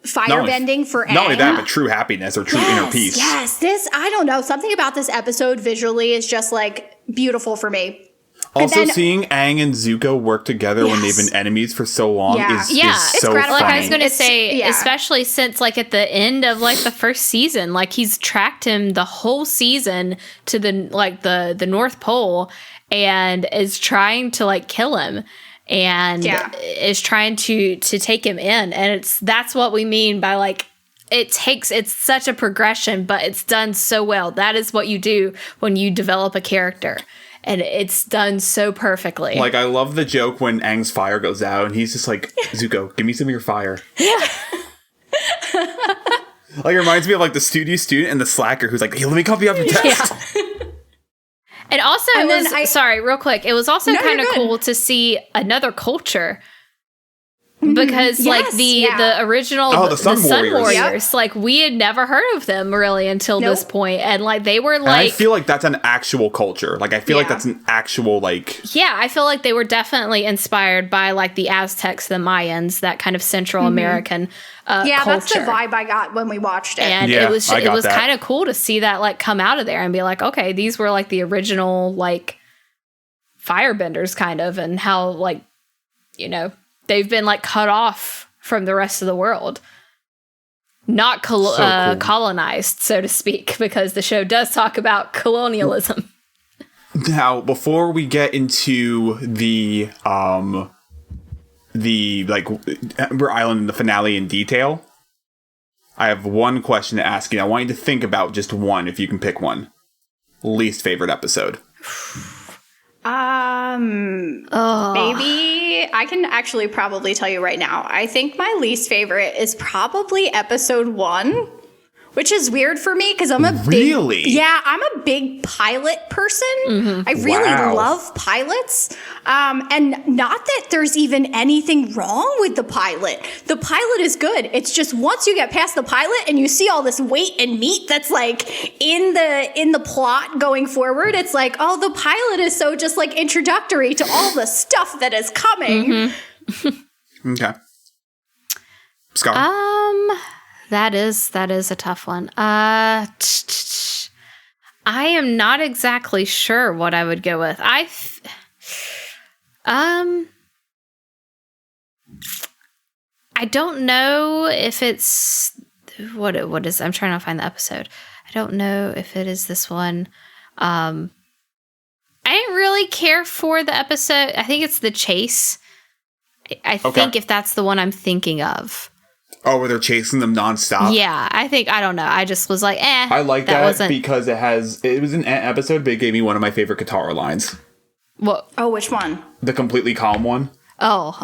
S2: firebending for Aang.
S3: Not only that, but true happiness or true inner peace.
S2: Yes, I don't know. Something about this episode visually is just like beautiful for me.
S3: Also, seeing Aang and Zuko work together when they've been enemies for so long is so funny.
S1: Like I was going to say, especially since like at the end of like the first season, like he's tracked him the whole season to the North Pole and is trying to like kill him and is trying to take him in. And that's what we mean by like, it's such a progression, but it's done so well. That is what you do when you develop a character. And it's done so perfectly.
S3: Like, I love the joke when Aang's fire goes out, and he's just like, Zuko, give me some of your fire.
S1: Yeah.
S3: Like, it reminds me of, like, the studio student and the slacker who's like, hey, let me copy off your test.
S1: Yeah. And also, sorry, real quick. It was also kind of cool to see another culture. Because the original the Sun Warriors, like we had never heard of them really until this point, and like they were like, and I
S3: feel like that's an actual culture. Like I feel like that's an actual like
S1: I feel like they were definitely inspired by like the Aztecs, the Mayans, that kind of Central American culture.
S2: That's the vibe I got when we watched it,
S1: and it was kind of cool to see that like come out of there and be like, okay, these were like the original like firebenders kind of, and how like they've been like cut off from the rest of the world, not colonized, so to speak, because the show does talk about colonialism.
S3: Now, before we get into the like Ember Island and the finale in detail, I have one question to ask you. I want you to think about just one, if you can pick one. Least favorite episode.
S2: Maybe I can actually probably tell you right now. I think my least favorite is probably episode 1, which is weird for me because I'm a big pilot person. I really love pilots. And not that there's even anything wrong with the pilot. The pilot is good. It's just once you get past the pilot and you see all this weight and meat that's like in the plot going forward, it's like, oh, the pilot is so just like introductory to all the stuff that is coming.
S3: Okay. Scarlett?
S1: That is a tough one. I am not exactly sure what I would go with. I don't know if it's what is. I'm trying to find the episode. I don't know if it is this one. I didn't really care for the episode. I think it's The Chase. I think if that's the one I'm thinking of.
S3: Oh, where they're chasing them nonstop?
S1: Yeah, I don't know. I just was like,
S3: I like that because it was an episode, but it gave me one of my favorite Katara lines.
S1: What?
S2: Oh, which one?
S3: The completely calm one.
S1: Oh,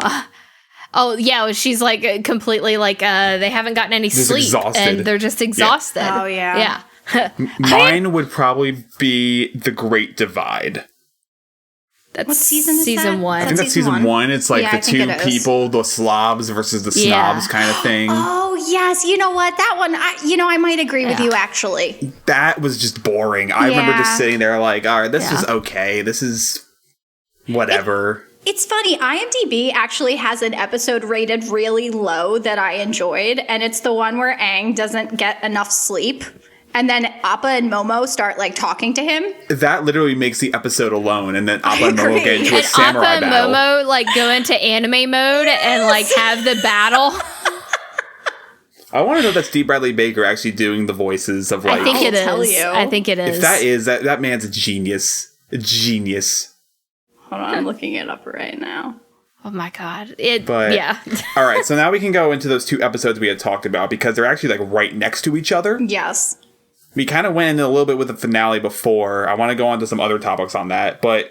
S1: yeah. She's like completely like they haven't gotten any sleep, exhausted. And they're just exhausted.
S2: Yeah. Oh yeah.
S3: Mine would probably be The Great Divide.
S1: That's
S2: what season is
S1: season
S2: that?
S1: 1.
S3: I think that's season 1. It's like the two people, the slobs versus the snobs kind of thing.
S2: Oh, yes. You know what? That one, I might agree with you, actually.
S3: That was just boring. I remember just sitting there like, all right, this is okay. This is whatever.
S2: It's funny. IMDb actually has an episode rated really low that I enjoyed, and it's the one where Aang doesn't get enough sleep. And then Appa and Momo start like talking to him.
S3: That literally makes the episode alone, and then Appa and Momo get into a samurai battle.
S1: Appa and Momo like go into anime mode and like have the battle.
S3: I want to know if that's D. Bradley Baker actually doing the voices of like.
S1: I think it is. I think it is.
S3: If that is, that man's a genius. A genius.
S2: Hold on, I'm looking it up right now.
S1: Oh my god!
S3: All right, so now we can go into those two episodes we had talked about because they're actually like right next to each other.
S2: Yes.
S3: We kind of went in a little bit with the finale before. I want to go on to some other topics on that, but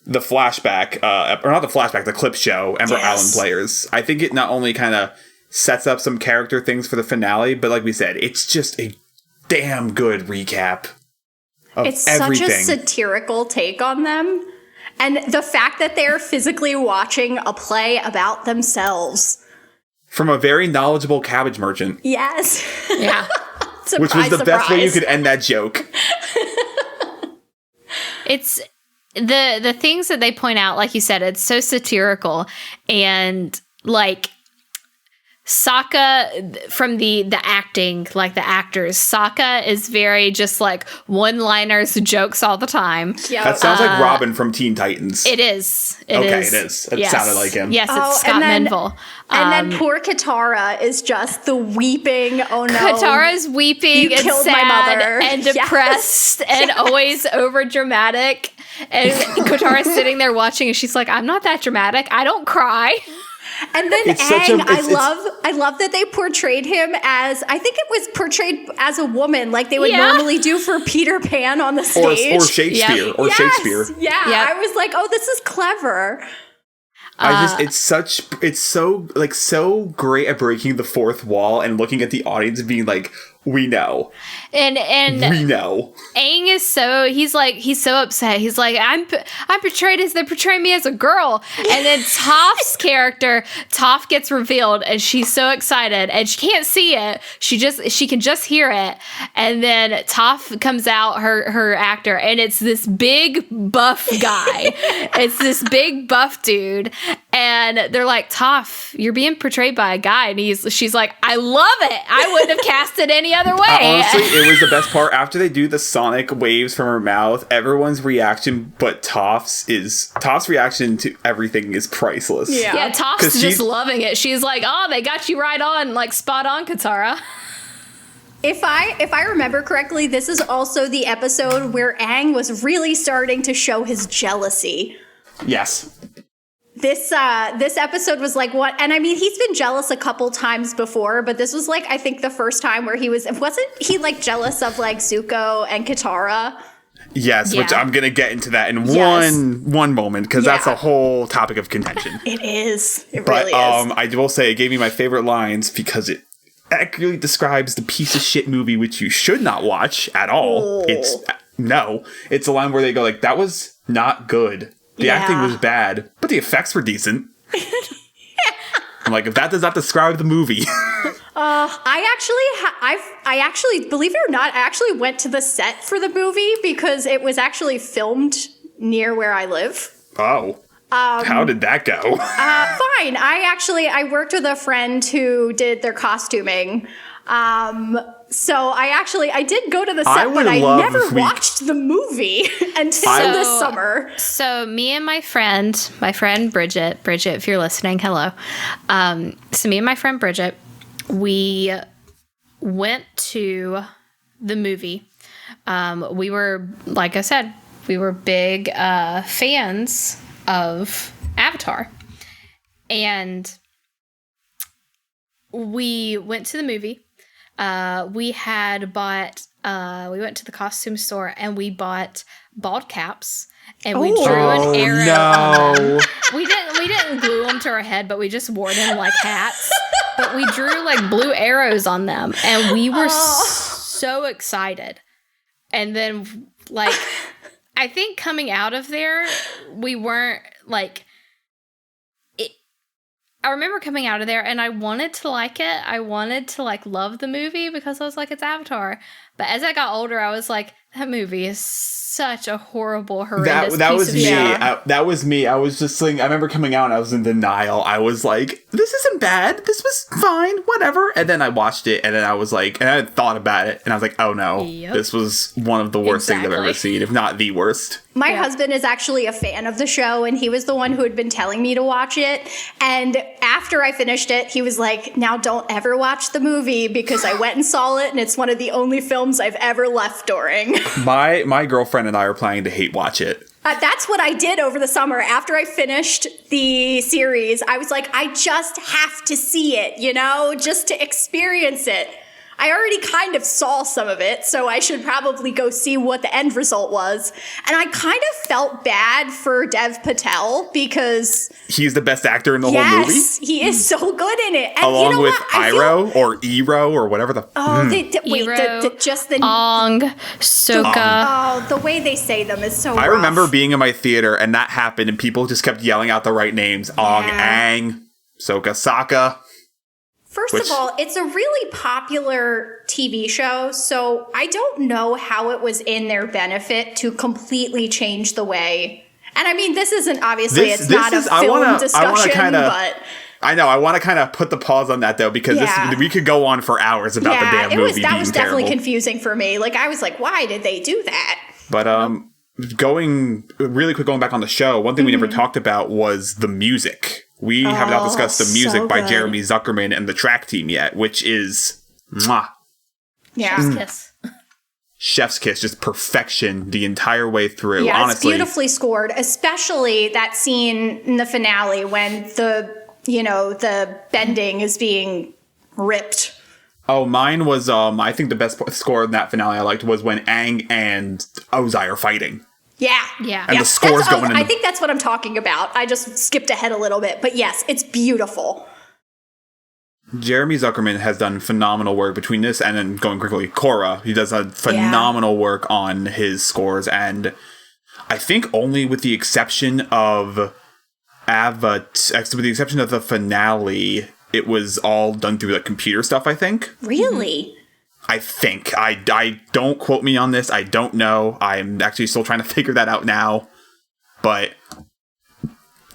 S3: the flashback, or not the flashback, the clip show, Ember Island players. I think it not only kind of sets up some character things for the finale, but like we said, it's just a damn good recap of everything.
S2: Such a satirical take on them. And the fact that they're physically watching a play about themselves.
S3: From a very knowledgeable cabbage merchant.
S2: Yes.
S1: Yeah.
S3: Which was the best way you could end that joke.
S1: It's the things that they point out, like you said, it's so satirical. And like Sokka, from the acting, like the actors, Sokka is very just like one-liners, jokes all the time.
S2: Yep.
S3: That sounds like Robin from Teen Titans.
S1: It is. It is.
S3: It sounded like him.
S1: Yes, it's Scott Menville.
S2: And then poor Katara is just the weeping, oh no.
S1: Katara's weeping and sad
S2: my mother.
S1: And depressed and always over dramatic. And Katara's sitting there watching and she's like, I'm not that dramatic. I don't cry.
S2: And then Aang, I love that they portrayed him as, I think it was portrayed as a woman, like they would normally do for Peter Pan on the stage.
S3: Or Shakespeare. Or Shakespeare.
S2: Yeah, I was like, oh, this is clever.
S3: It's so great at breaking the fourth wall and looking at the audience and being like, We know.
S1: And
S3: We know.
S1: Aang is he's so upset. He's like, I'm portrayed as, they portray me as a girl. And then Toph's character, Toph gets revealed and she's so excited and she can't see it. She can just hear it. And then Toph comes out, her actor, and it's this big buff guy. It's this big buff dude. And they're like, Toph, you're being portrayed by a guy. And she's like, I love it. I wouldn't have cast it any other way.
S3: Honestly, it was the best part. After they do the sonic waves from her mouth, everyone's reaction but Toph's reaction to everything is priceless.
S1: Yeah, Toph's just loving it. She's like, oh, they got you right on, like spot on, Katara.
S2: If I remember correctly, this is also the episode where Aang was really starting to show his jealousy.
S3: Yes.
S2: This episode was like what, and I mean, he's been jealous a couple times before, but this was like, I think the first time where wasn't he like jealous of like Zuko and Katara?
S3: Yes,
S1: Yeah.
S3: which I'm going to get into that in
S2: Yes.
S3: one moment, because that's a whole topic of contention.
S2: It is. It
S3: But
S2: really is.
S3: I will say it gave me my favorite lines because it accurately describes the piece of shit movie which you should not watch at all.
S2: Oh.
S3: It's a line where they go like, that was not good. The acting was bad, but the effects were decent. I'm like, if that does not describe the movie.
S2: I actually, believe it or not, I actually went to the set for the movie because it was actually filmed near where I live.
S3: Oh. How did that go?
S2: Fine. I worked with a friend who did their costuming. So I did go to the set, but I never watched the movie until this summer.
S1: So me and my friend Bridget, if you're listening, hello. So me and my friend Bridget, we went to the movie. We were, like I said, we were big fans of Avatar. And we went to the movie. We went to the costume store and we bought bald caps and we drew an arrow on them. We didn't glue them to our head, but we just wore them like hats. But we drew like blue arrows on them and we were so excited. And then like, I think coming out of there, we weren't like, I remember coming out of there and I wanted to like it. I wanted to like love the movie because I was like, it's Avatar. But as I got older, I was like, that movie is such a horrible, horrendous
S3: that
S1: piece
S3: was
S1: of
S3: me.
S1: shit.
S3: That was me. I was just like, I remember coming out and I was in denial. I was like, this isn't bad. This was fine. Whatever. And then I watched it and then I was like, and I had thought about it and I was like, oh no, this was one of the worst things I've ever seen, if not the worst.
S2: My husband is actually a fan of the show, and he was the one who had been telling me to watch it. And after I finished it, he was like, now don't ever watch the movie because I went and saw it, and it's one of the only films I've ever left during.
S3: My girlfriend and I are planning to hate watch it.
S2: That's what I did over the summer. After I finished the series, I was like, I just have to see it, just to experience it. I already kind of saw some of it, so I should probably go see what the end result was. And I kind of felt bad for Dev Patel because
S3: he's the best actor in the whole movie.
S2: Yes, he is so good in it. And
S3: along with Iroh or Ero or whatever the.
S2: Just the
S1: Ong, Sokka.
S2: The way they say them is so.
S3: I
S2: rough.
S3: remember being in my theater and that happened, and people just kept yelling out the right names: Ong, Aang, Sokka, Sokka.
S2: First of all, it's a really popular TV show, so I don't know how it was in their benefit to completely change the way. And I mean, this isn't obviously, it's not a film discussion, but...
S3: I know, I want to kind of put the pause on that, though, because we could go on for hours about the damn movie
S2: that was definitely
S3: terrible.
S2: Confusing for me. Like, I was like, why did they do that?
S3: But, going back on the show, one thing we never talked about was the music. We have not discussed the music by Jeremy Zuckerman and the track team yet, which is mwah.
S2: Yeah.
S1: Chef's kiss.
S3: Chef's kiss, just perfection the entire way through.
S2: Yeah,
S3: honestly.
S2: It's beautifully scored, especially that scene in the finale when the bending is being ripped.
S3: Oh, mine was I think the best score in that finale I liked was when Aang and Ozai are fighting.
S2: Yeah.
S3: And the score's going in.
S2: I think that's what I'm talking about. I just skipped ahead a little bit. But yes, it's beautiful.
S3: Jeremy Zuckerman has done phenomenal work between this and then going quickly, Korra. He does a phenomenal work on his scores, and I think only with the exception of the finale, it was all done through the computer stuff, I think.
S2: Really?
S3: I think. I don't quote me on this. I don't know. I'm actually still trying to figure that out now. But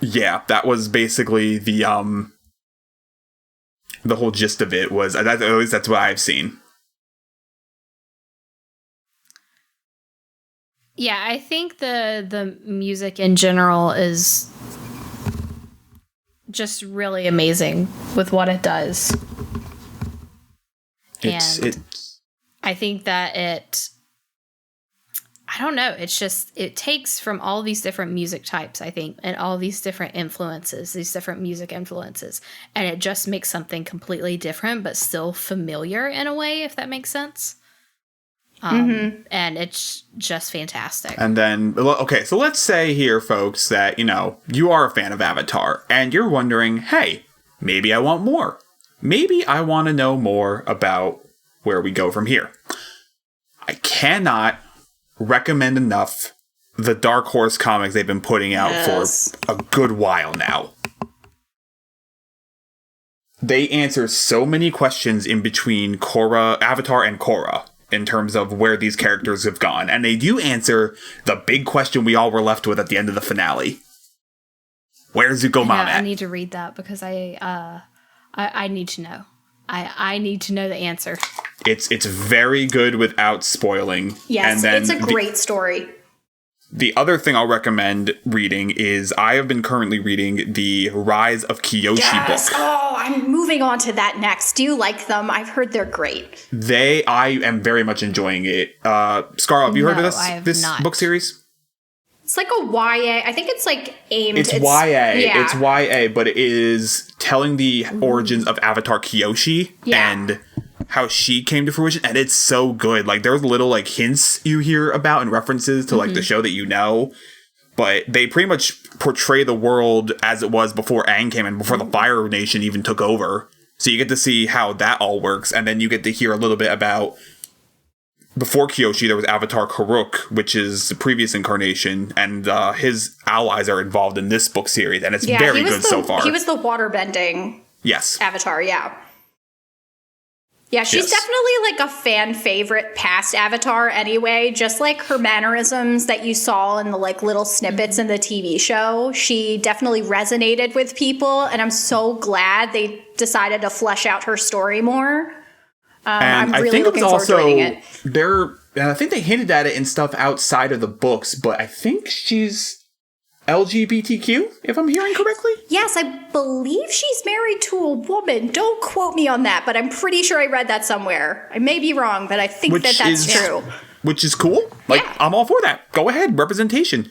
S3: yeah, that was basically the whole gist of it was, at least that's what I've seen.
S1: Yeah, I think the music in general is just really amazing with what it does. I think that I don't know, it takes from all these different music types, I think, and all these different influences, these different music influences, and it just makes something completely different, but still familiar in a way, if that makes sense. And it's just fantastic.
S3: And then, okay, so let's say here, folks, that, you are a fan of Avatar, and you're wondering, hey, maybe I want more. Maybe I want to know more about where we go from here. I cannot recommend enough the Dark Horse comics they've been putting out for a good while now. They answer so many questions in between Avatar and Korra in terms of where these characters have gone. And they do answer the big question we all were left with at the end of the finale. Where's Zuko Mom at?
S1: I need to read that because I need to know. I need to know the answer.
S3: It's very good without spoiling.
S2: Yes,
S3: and then
S2: it's a great story.
S3: The other thing I'll recommend reading is I have been currently reading the Rise of Kyoshi book.
S2: Oh, I'm moving on to that next. Do you like them? I've heard they're great.
S3: I am very much enjoying it. Scarlett, have you heard of this book series?
S2: It's like a YA. I think it's like aimed.
S3: It's YA. Yeah. It's YA, but it is telling the origins of Avatar Kyoshi and how she came to fruition, and it's so good. Like, there's little like hints you hear about and references to like the show that you know, but they pretty much portray the world as it was before Aang came and before the Fire Nation even took over. So you get to see how that all works, and then you get to hear a little bit about before Kyoshi, there was Avatar Karuk, which is the previous incarnation, and his allies are involved in this book series, and it's very good so far.
S2: He was the waterbending Avatar, Yeah, she's definitely like a fan favorite past Avatar anyway. Just like her mannerisms that you saw in the like little snippets in the TV show, she definitely resonated with people, and I'm so glad they decided to flesh out her story more. I'm really looking forward to reading it.
S3: And I think they hinted at it in stuff outside of the books, but I think she's LGBTQ, if I'm hearing correctly.
S2: Yes, I believe she's married to a woman. Don't quote me on that, but I'm pretty sure I read that somewhere. I may be wrong, but I think that's true.
S3: Which is cool. Like, I'm all for that. Go ahead, representation.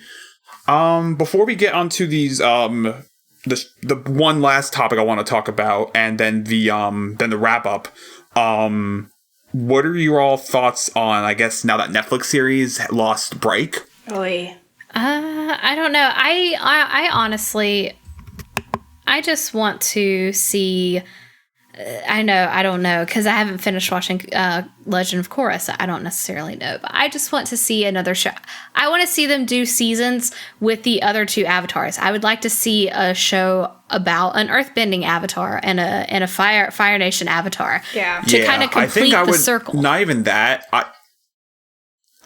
S3: Before we get onto these, the one last topic I want to talk about, and then the wrap up. What are your all thoughts on, I guess, now that Netflix series lost break?
S2: Oy.
S1: I don't know. I honestly, I just want to see. I don't know, because I haven't finished watching Legend of Korra, so I don't necessarily know. But I just want to see another show. I want to see them do seasons with the other two avatars. I would like to see a show about an earthbending avatar and a Fire Nation avatar.
S2: Yeah.
S1: To kind of complete the circle.
S3: Not even that.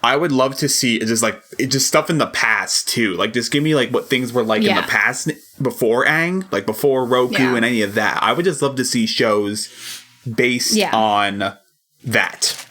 S3: I would love to see just stuff in the past too. Like, just give me like what things were like in the past before Aang, like before Roku and any of that. I would just love to see shows based on that.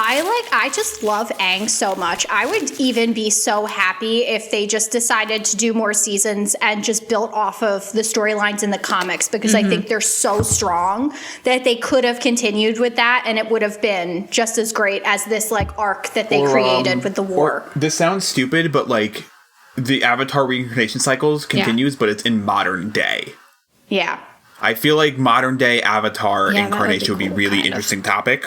S2: I just love Aang so much. I would even be so happy if they just decided to do more seasons and just built off of the storylines in the comics, because I think they're so strong that they could have continued with that, and it would have been just as great as this like arc that they created with the war.
S3: This sounds stupid, but like the Avatar reincarnation cycles continues, but it's in modern day.
S2: Yeah.
S3: I feel like modern day Avatar incarnation would be really interesting topic.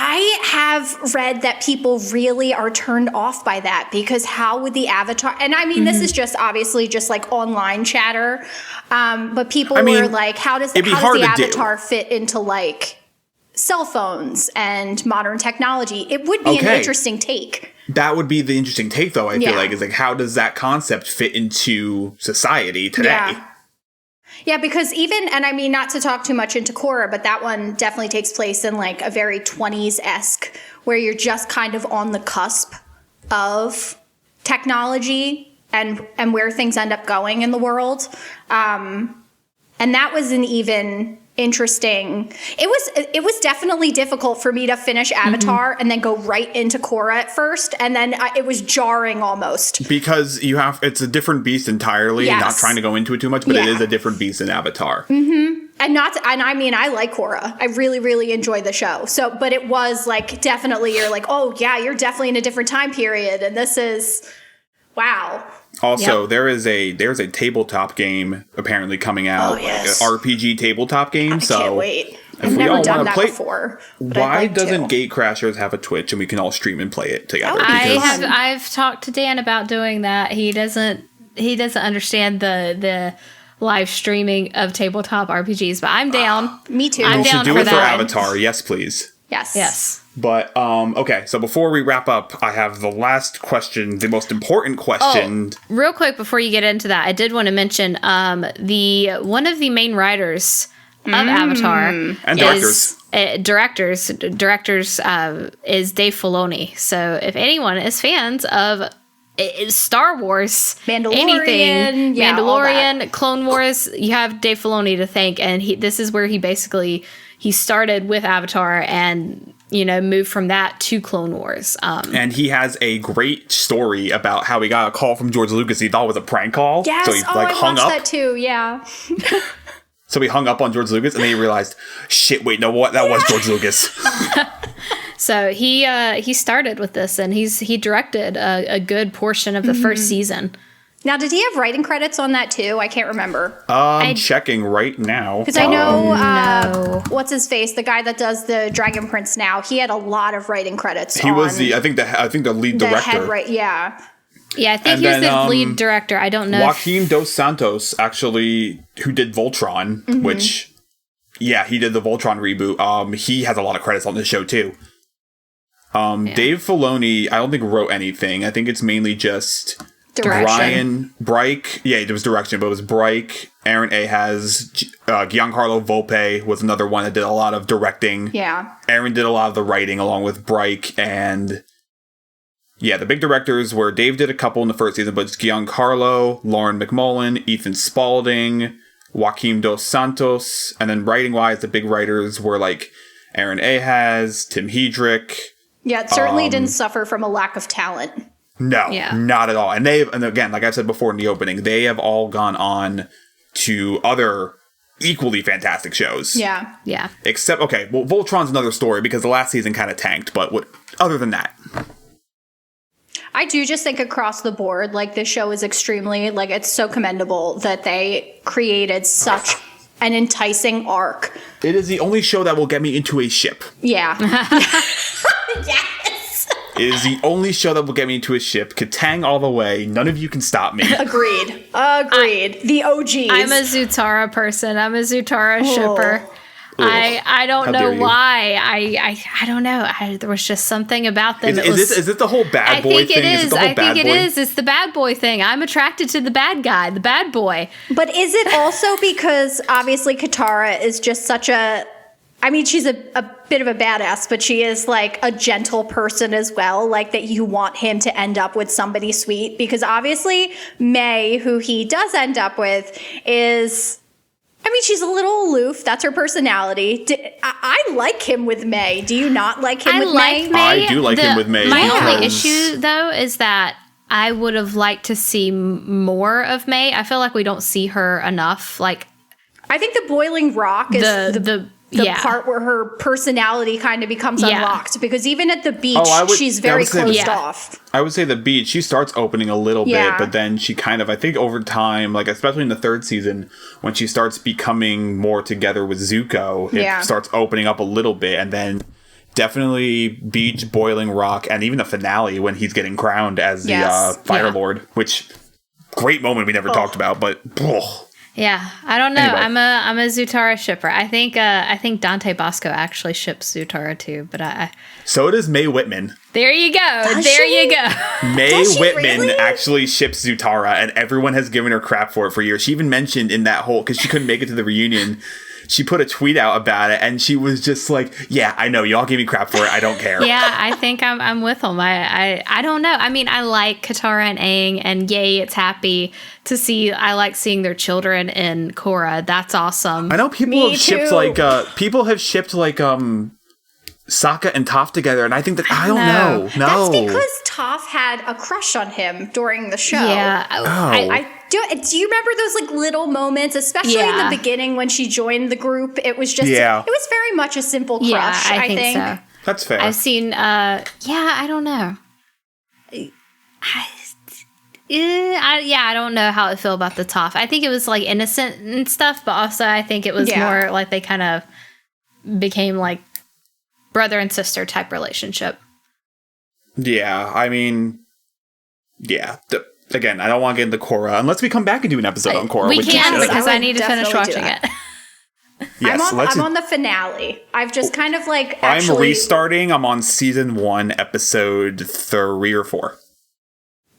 S2: I have read that people really are turned off by that because how would the Avatar, and I mean, this is just obviously just like online chatter, but people were like, how does the Avatar fit into like cell phones and modern technology? It would be an interesting take.
S3: That would be the interesting take, though, I feel like, is like, how does that concept fit into society today?
S2: Yeah, because even, and I mean, not to talk too much into Korra, but that one definitely takes place in like a very 20s-esque, where you're just kind of on the cusp of technology and where things end up going in the world. And that was an even interesting, it was definitely difficult for me to finish Avatar and then go right into Korra at first, and then it was jarring almost because it's a different beast entirely. Not trying to go into it too much, but it is a different beast in Avatar. And I mean, I like Korra. I really, really enjoyed the show. So, but it was like definitely you're like, oh yeah, you're definitely in a different time period, and this is wow. Also, there's a tabletop game apparently coming out, like an RPG tabletop game. I can't wait. I've never done that before. Why doesn't Gatecrashers have a Twitch and we can all stream and play it together?
S1: I've talked to Dan about doing that. He doesn't understand the live streaming of tabletop RPGs, but I'm down.
S2: Me too.
S1: I'm down
S3: do
S1: for
S3: it
S1: that.
S3: for Avatar. Yes, please.
S2: Yes.
S3: But, okay, so before we wrap up, I have the last question, the most important question.
S1: Oh, real quick, before you get into that, I did want to mention one of the main writers of Avatar
S3: and
S1: directors is Dave Filoni. So if anyone is fans of Star Wars,
S2: Mandalorian,
S1: Mandalorian, Clone Wars, you have Dave Filoni to thank, and this is where he started with Avatar and moved from that to Clone Wars.
S3: And he has a great story about how he got a call from George Lucas he thought was a prank call.
S2: Yes,
S3: so he
S2: hung up. That too, yeah.
S3: So he hung up on George Lucas, and then he realized, shit, wait, no, what? That was George Lucas.
S1: So he started with this, and he directed a good portion of the first season.
S2: Now, did he have writing credits on that too? I can't remember.
S3: I'm checking right now.
S2: Because I know, what's his face, the guy that does the Dragon Prince now, he had a lot of writing credits.
S3: He was I think the lead director.
S2: Yeah,
S1: I think he was the lead director. I don't know.
S3: Joaquim Dos Santos, actually, who did Voltron, which, he did the Voltron reboot. He has a lot of credits on this show too. Dave Filoni, I don't think wrote anything. I think it's mainly just
S2: direction.
S3: Brick, it was direction, but it was Brick, Aaron Ahaz, Giancarlo Volpe was another one that did a lot of directing.
S2: Yeah.
S3: Aaron did a lot of the writing along with Brick, and the big directors were Dave did a couple in the first season, but it's Giancarlo, Lauren McMullen, Ethan Spalding, Joaquim Dos Santos, and then writing-wise, the big writers were like Aaron Ahaz, Tim Hedrick.
S2: Yeah, it certainly didn't suffer from a lack of talent.
S3: No, not at all. And again, like I said before in the opening, they have all gone on to other equally fantastic shows.
S2: Yeah.
S3: Except, Voltron's another story because the last season kind of tanked, but other than that.
S2: I do just think across the board, like, this show is extremely, like, it's so commendable that they created such an enticing arc.
S3: It is the only show that will get me into a ship.
S2: Yeah.
S3: Yes. It is the only show that will get me into a ship. Katang all the way. None of you can stop me.
S2: Agreed. The OGs.
S1: I'm a Zutara person. I'm a Zutara shipper. I don't know why. I don't know. There was just something about them.
S3: Is it the whole bad boy thing?
S1: I think it is. It's the bad boy thing. I'm attracted to the bad guy, the bad boy.
S2: But is it also because obviously Katara is just such a... I mean, she's a bit of a badass, but she is like a gentle person as well, like that you want him to end up with somebody sweet. Because obviously May, who he does end up with, is... I mean, she's a little aloof. That's her personality. I like him with May. Do you not like him with May?
S3: I do like him with May.
S1: My only issue, though, is that I would have liked to see more of May. I feel like we don't see her enough. Like,
S2: I think the boiling rock is the part where her personality kind of becomes unlocked, because even at the beach, she's very closed off.
S3: I would say the beach, she starts opening a little bit, but then she kind of, I think over time, like especially in the third season, when she starts becoming more together with Zuko, it starts opening up a little bit, and then definitely beach, boiling rock, and even the finale when he's getting crowned as the Fire Lord, which great moment we never talked about, but
S1: yeah, I don't know.
S3: Anyway.
S1: I'm a Zutara shipper. I think Dante Bosco actually ships Zutara too, but
S3: so does Mae Whitman.
S1: there you go.
S2: Does
S1: There
S2: she?
S1: you go.
S3: Mae
S2: Does she
S3: Whitman
S2: really?
S3: actually ships Zutara, and everyone has given her crap for it for years. She even mentioned in that whole, because she couldn't make it to the reunion, she put a tweet out about it, and she was just like, yeah, I know, y'all gave me crap for it, I don't care.
S1: Yeah, I think I'm with them. I don't know. I mean, I like Katara and Aang, and yay, it's happy to see. I like seeing their children in Korra. That's awesome.
S3: I know people
S2: Me
S3: have shipped
S2: too.
S3: like Sokka and Toph together, and I think that I don't know.
S2: That's
S3: No,
S2: because Toph had a crush on him during the show.
S1: Yeah.
S2: I do you remember those like little moments, especially in
S1: Yeah.
S2: the beginning when she joined the group? It was just,
S3: Yeah.
S2: it was very much a simple crush,
S1: Yeah, I think so.
S3: that's fair.
S1: I've seen, I don't know. I don't know how I feel about the Toph. I think it was like innocent and stuff, but also I think it was more like they kind of became like brother and sister type relationship.
S3: Yeah, I mean, yeah. Again, I don't want to get into Korra unless we come back and do an episode on Korra.
S1: We
S3: which
S1: can
S3: should.
S1: because
S2: I
S1: I
S2: would
S1: need to finish
S2: definitely do
S1: watching
S2: that.
S1: it.
S3: Yes,
S2: I'm on the finale. I've just kind of like
S3: I'm restarting. I'm on season 1, episode 3 or 4.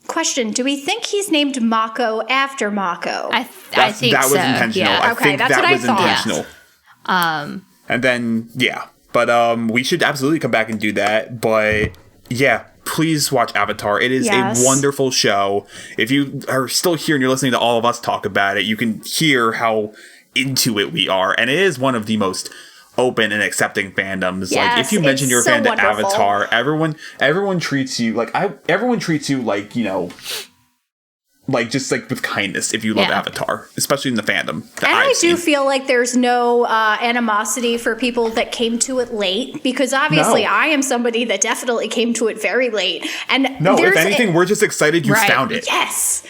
S2: Question: do we think he's named Mako after Mako?
S1: I think
S3: that was
S1: so.
S3: intentional.
S1: Yeah.
S3: I
S2: Okay,
S3: think
S2: that's
S3: that
S2: what I
S3: was
S2: thought.
S3: intentional. And then but we should absolutely come back and do that. But yeah, please watch Avatar. It is
S2: Yes.
S3: a wonderful show. If you are still here and you're listening to all of us talk about it, you can hear how into it we are, and it is one of the most open and accepting fandoms. Like, if
S2: Yes,
S3: you mention
S2: it's
S3: you're a
S2: so
S3: fan to
S2: wonderful.
S3: Avatar, everyone treats you like everyone treats you like, you know, like just like with kindness if you love
S1: Yeah.
S3: Avatar, especially in the fandom that
S2: And
S3: I've
S2: I
S3: seen.
S2: do feel like there's no animosity for people that came to it late, because obviously
S3: No.
S2: I am somebody that definitely came to it very late. And
S3: No, if
S2: there's
S3: anything, we're just excited you
S1: Right.
S3: found it.
S2: yes,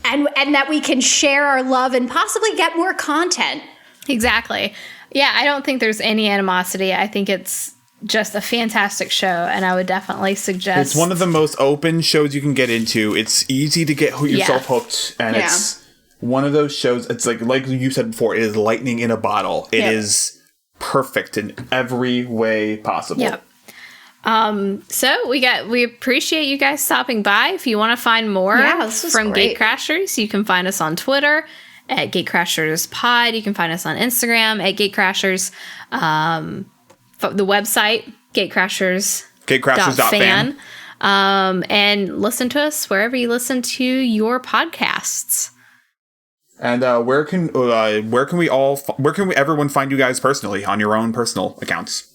S2: and that we can share our love and possibly get more content.
S1: Exactly. Yeah, I don't think there's any animosity. I think it's just a fantastic show, and I would definitely suggest.
S3: It's one of the most open shows you can get into. It's easy to get yourself hooked, and
S2: Yeah.
S3: it's one of those shows. It's like you said before, it is lightning in a bottle. It
S2: Yep.
S3: is perfect in every way possible.
S1: Yep. So we appreciate you guys stopping by. If you want to find more
S2: Yeah, this was
S1: from
S2: great.
S1: Gatecrashers, you can find us on Twitter at Gatecrashers Pod. You can find us on Instagram at Gatecrashers. The website,
S3: Gatecrashers.fan.
S1: And listen to us wherever you listen to your podcasts.
S3: And where can everyone find you guys personally on your own personal accounts?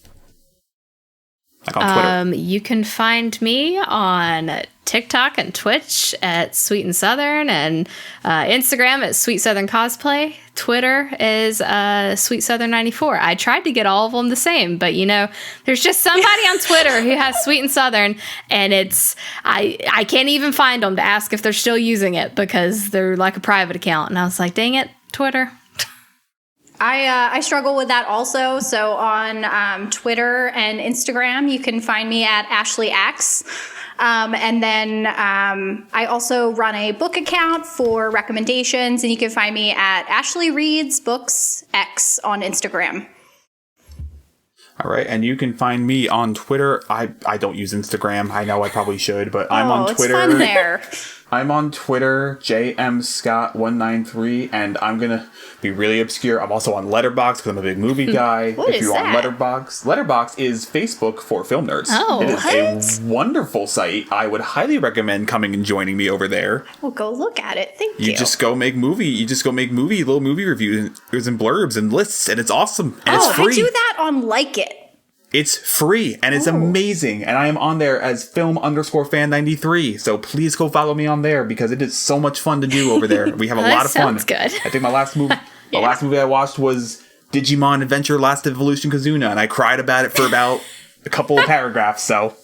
S3: Like on Twitter.
S1: You can find me on TikTok and Twitch at Sweet and Southern, and Instagram at Sweet Southern Cosplay. Twitter is Sweet Southern 94. I tried to get all of them the same, but there's just somebody on Twitter who has Sweet and Southern, and I can't even find them to ask if they're still using it because they're like a private account. And I was like, dang it, Twitter.
S2: I struggle with that also. So on Twitter and Instagram, you can find me at Ashley X. And then I also run a book account for recommendations, and you can find me at Ashley Reads Books X on Instagram.
S3: All right, and you can find me on Twitter. I don't use Instagram. I know I probably should, but I'm on Twitter.
S2: It's fun there.
S3: I'm on Twitter, JMScott193, and I'm gonna be really obscure. I'm also on Letterboxd because I'm a big movie guy.
S2: What
S3: if
S2: is
S3: you're on
S2: that?
S3: Letterboxd is Facebook for film nerds.
S1: Oh,
S3: it is a wonderful site. I would highly recommend coming and joining me over there.
S2: We'll go look at it. Thank you.
S3: You just go make little movie reviews and blurbs and lists, and it's awesome. And it's free.
S2: I do that on Like It.
S3: It's free and it's amazing. And I am on there as film_fan93. So please go follow me on there because it is so much fun to do over there. We have a
S1: That
S3: lot of fun.
S1: sounds good.
S3: I think my last movie I watched was Digimon Adventure Last Evolution Kazuna, and I cried about it for about a couple of paragraphs. So,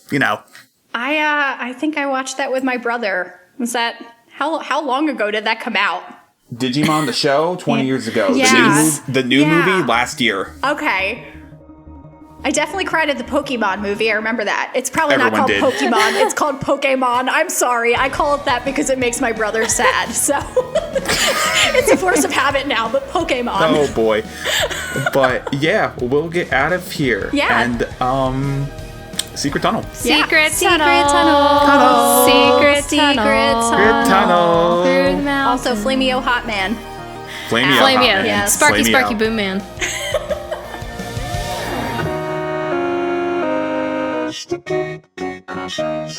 S2: I think I watched that with my brother. Was that how long ago did that come out?
S3: Digimon the show 20 years ago.
S2: Yes.
S3: The new
S2: Yeah.
S3: movie last year.
S2: Okay. I definitely cried at the Pokemon movie. I remember that. It's probably
S3: Everyone
S2: not
S3: did.
S2: called Pokemon. It's called Pokemon. I'm sorry. I call it that because it makes my brother sad. So it's a force of habit now, but Pokemon.
S3: Oh boy. But yeah, we'll get out of here.
S2: Yeah.
S3: And secret tunnel.
S1: Secret
S2: Secret
S1: tunnel.
S2: tunnel.
S1: Secret
S2: Secret
S1: tunnel.
S3: Secret tunnel.
S1: Through the mountains.
S2: Also, Flameo Hot Man.
S3: Flameo.
S1: Flameo.
S3: Hot Man.
S2: Yes.
S1: Sparky,
S3: Flameo.
S1: Sparky, Boom Man.
S5: It's the big, big questions.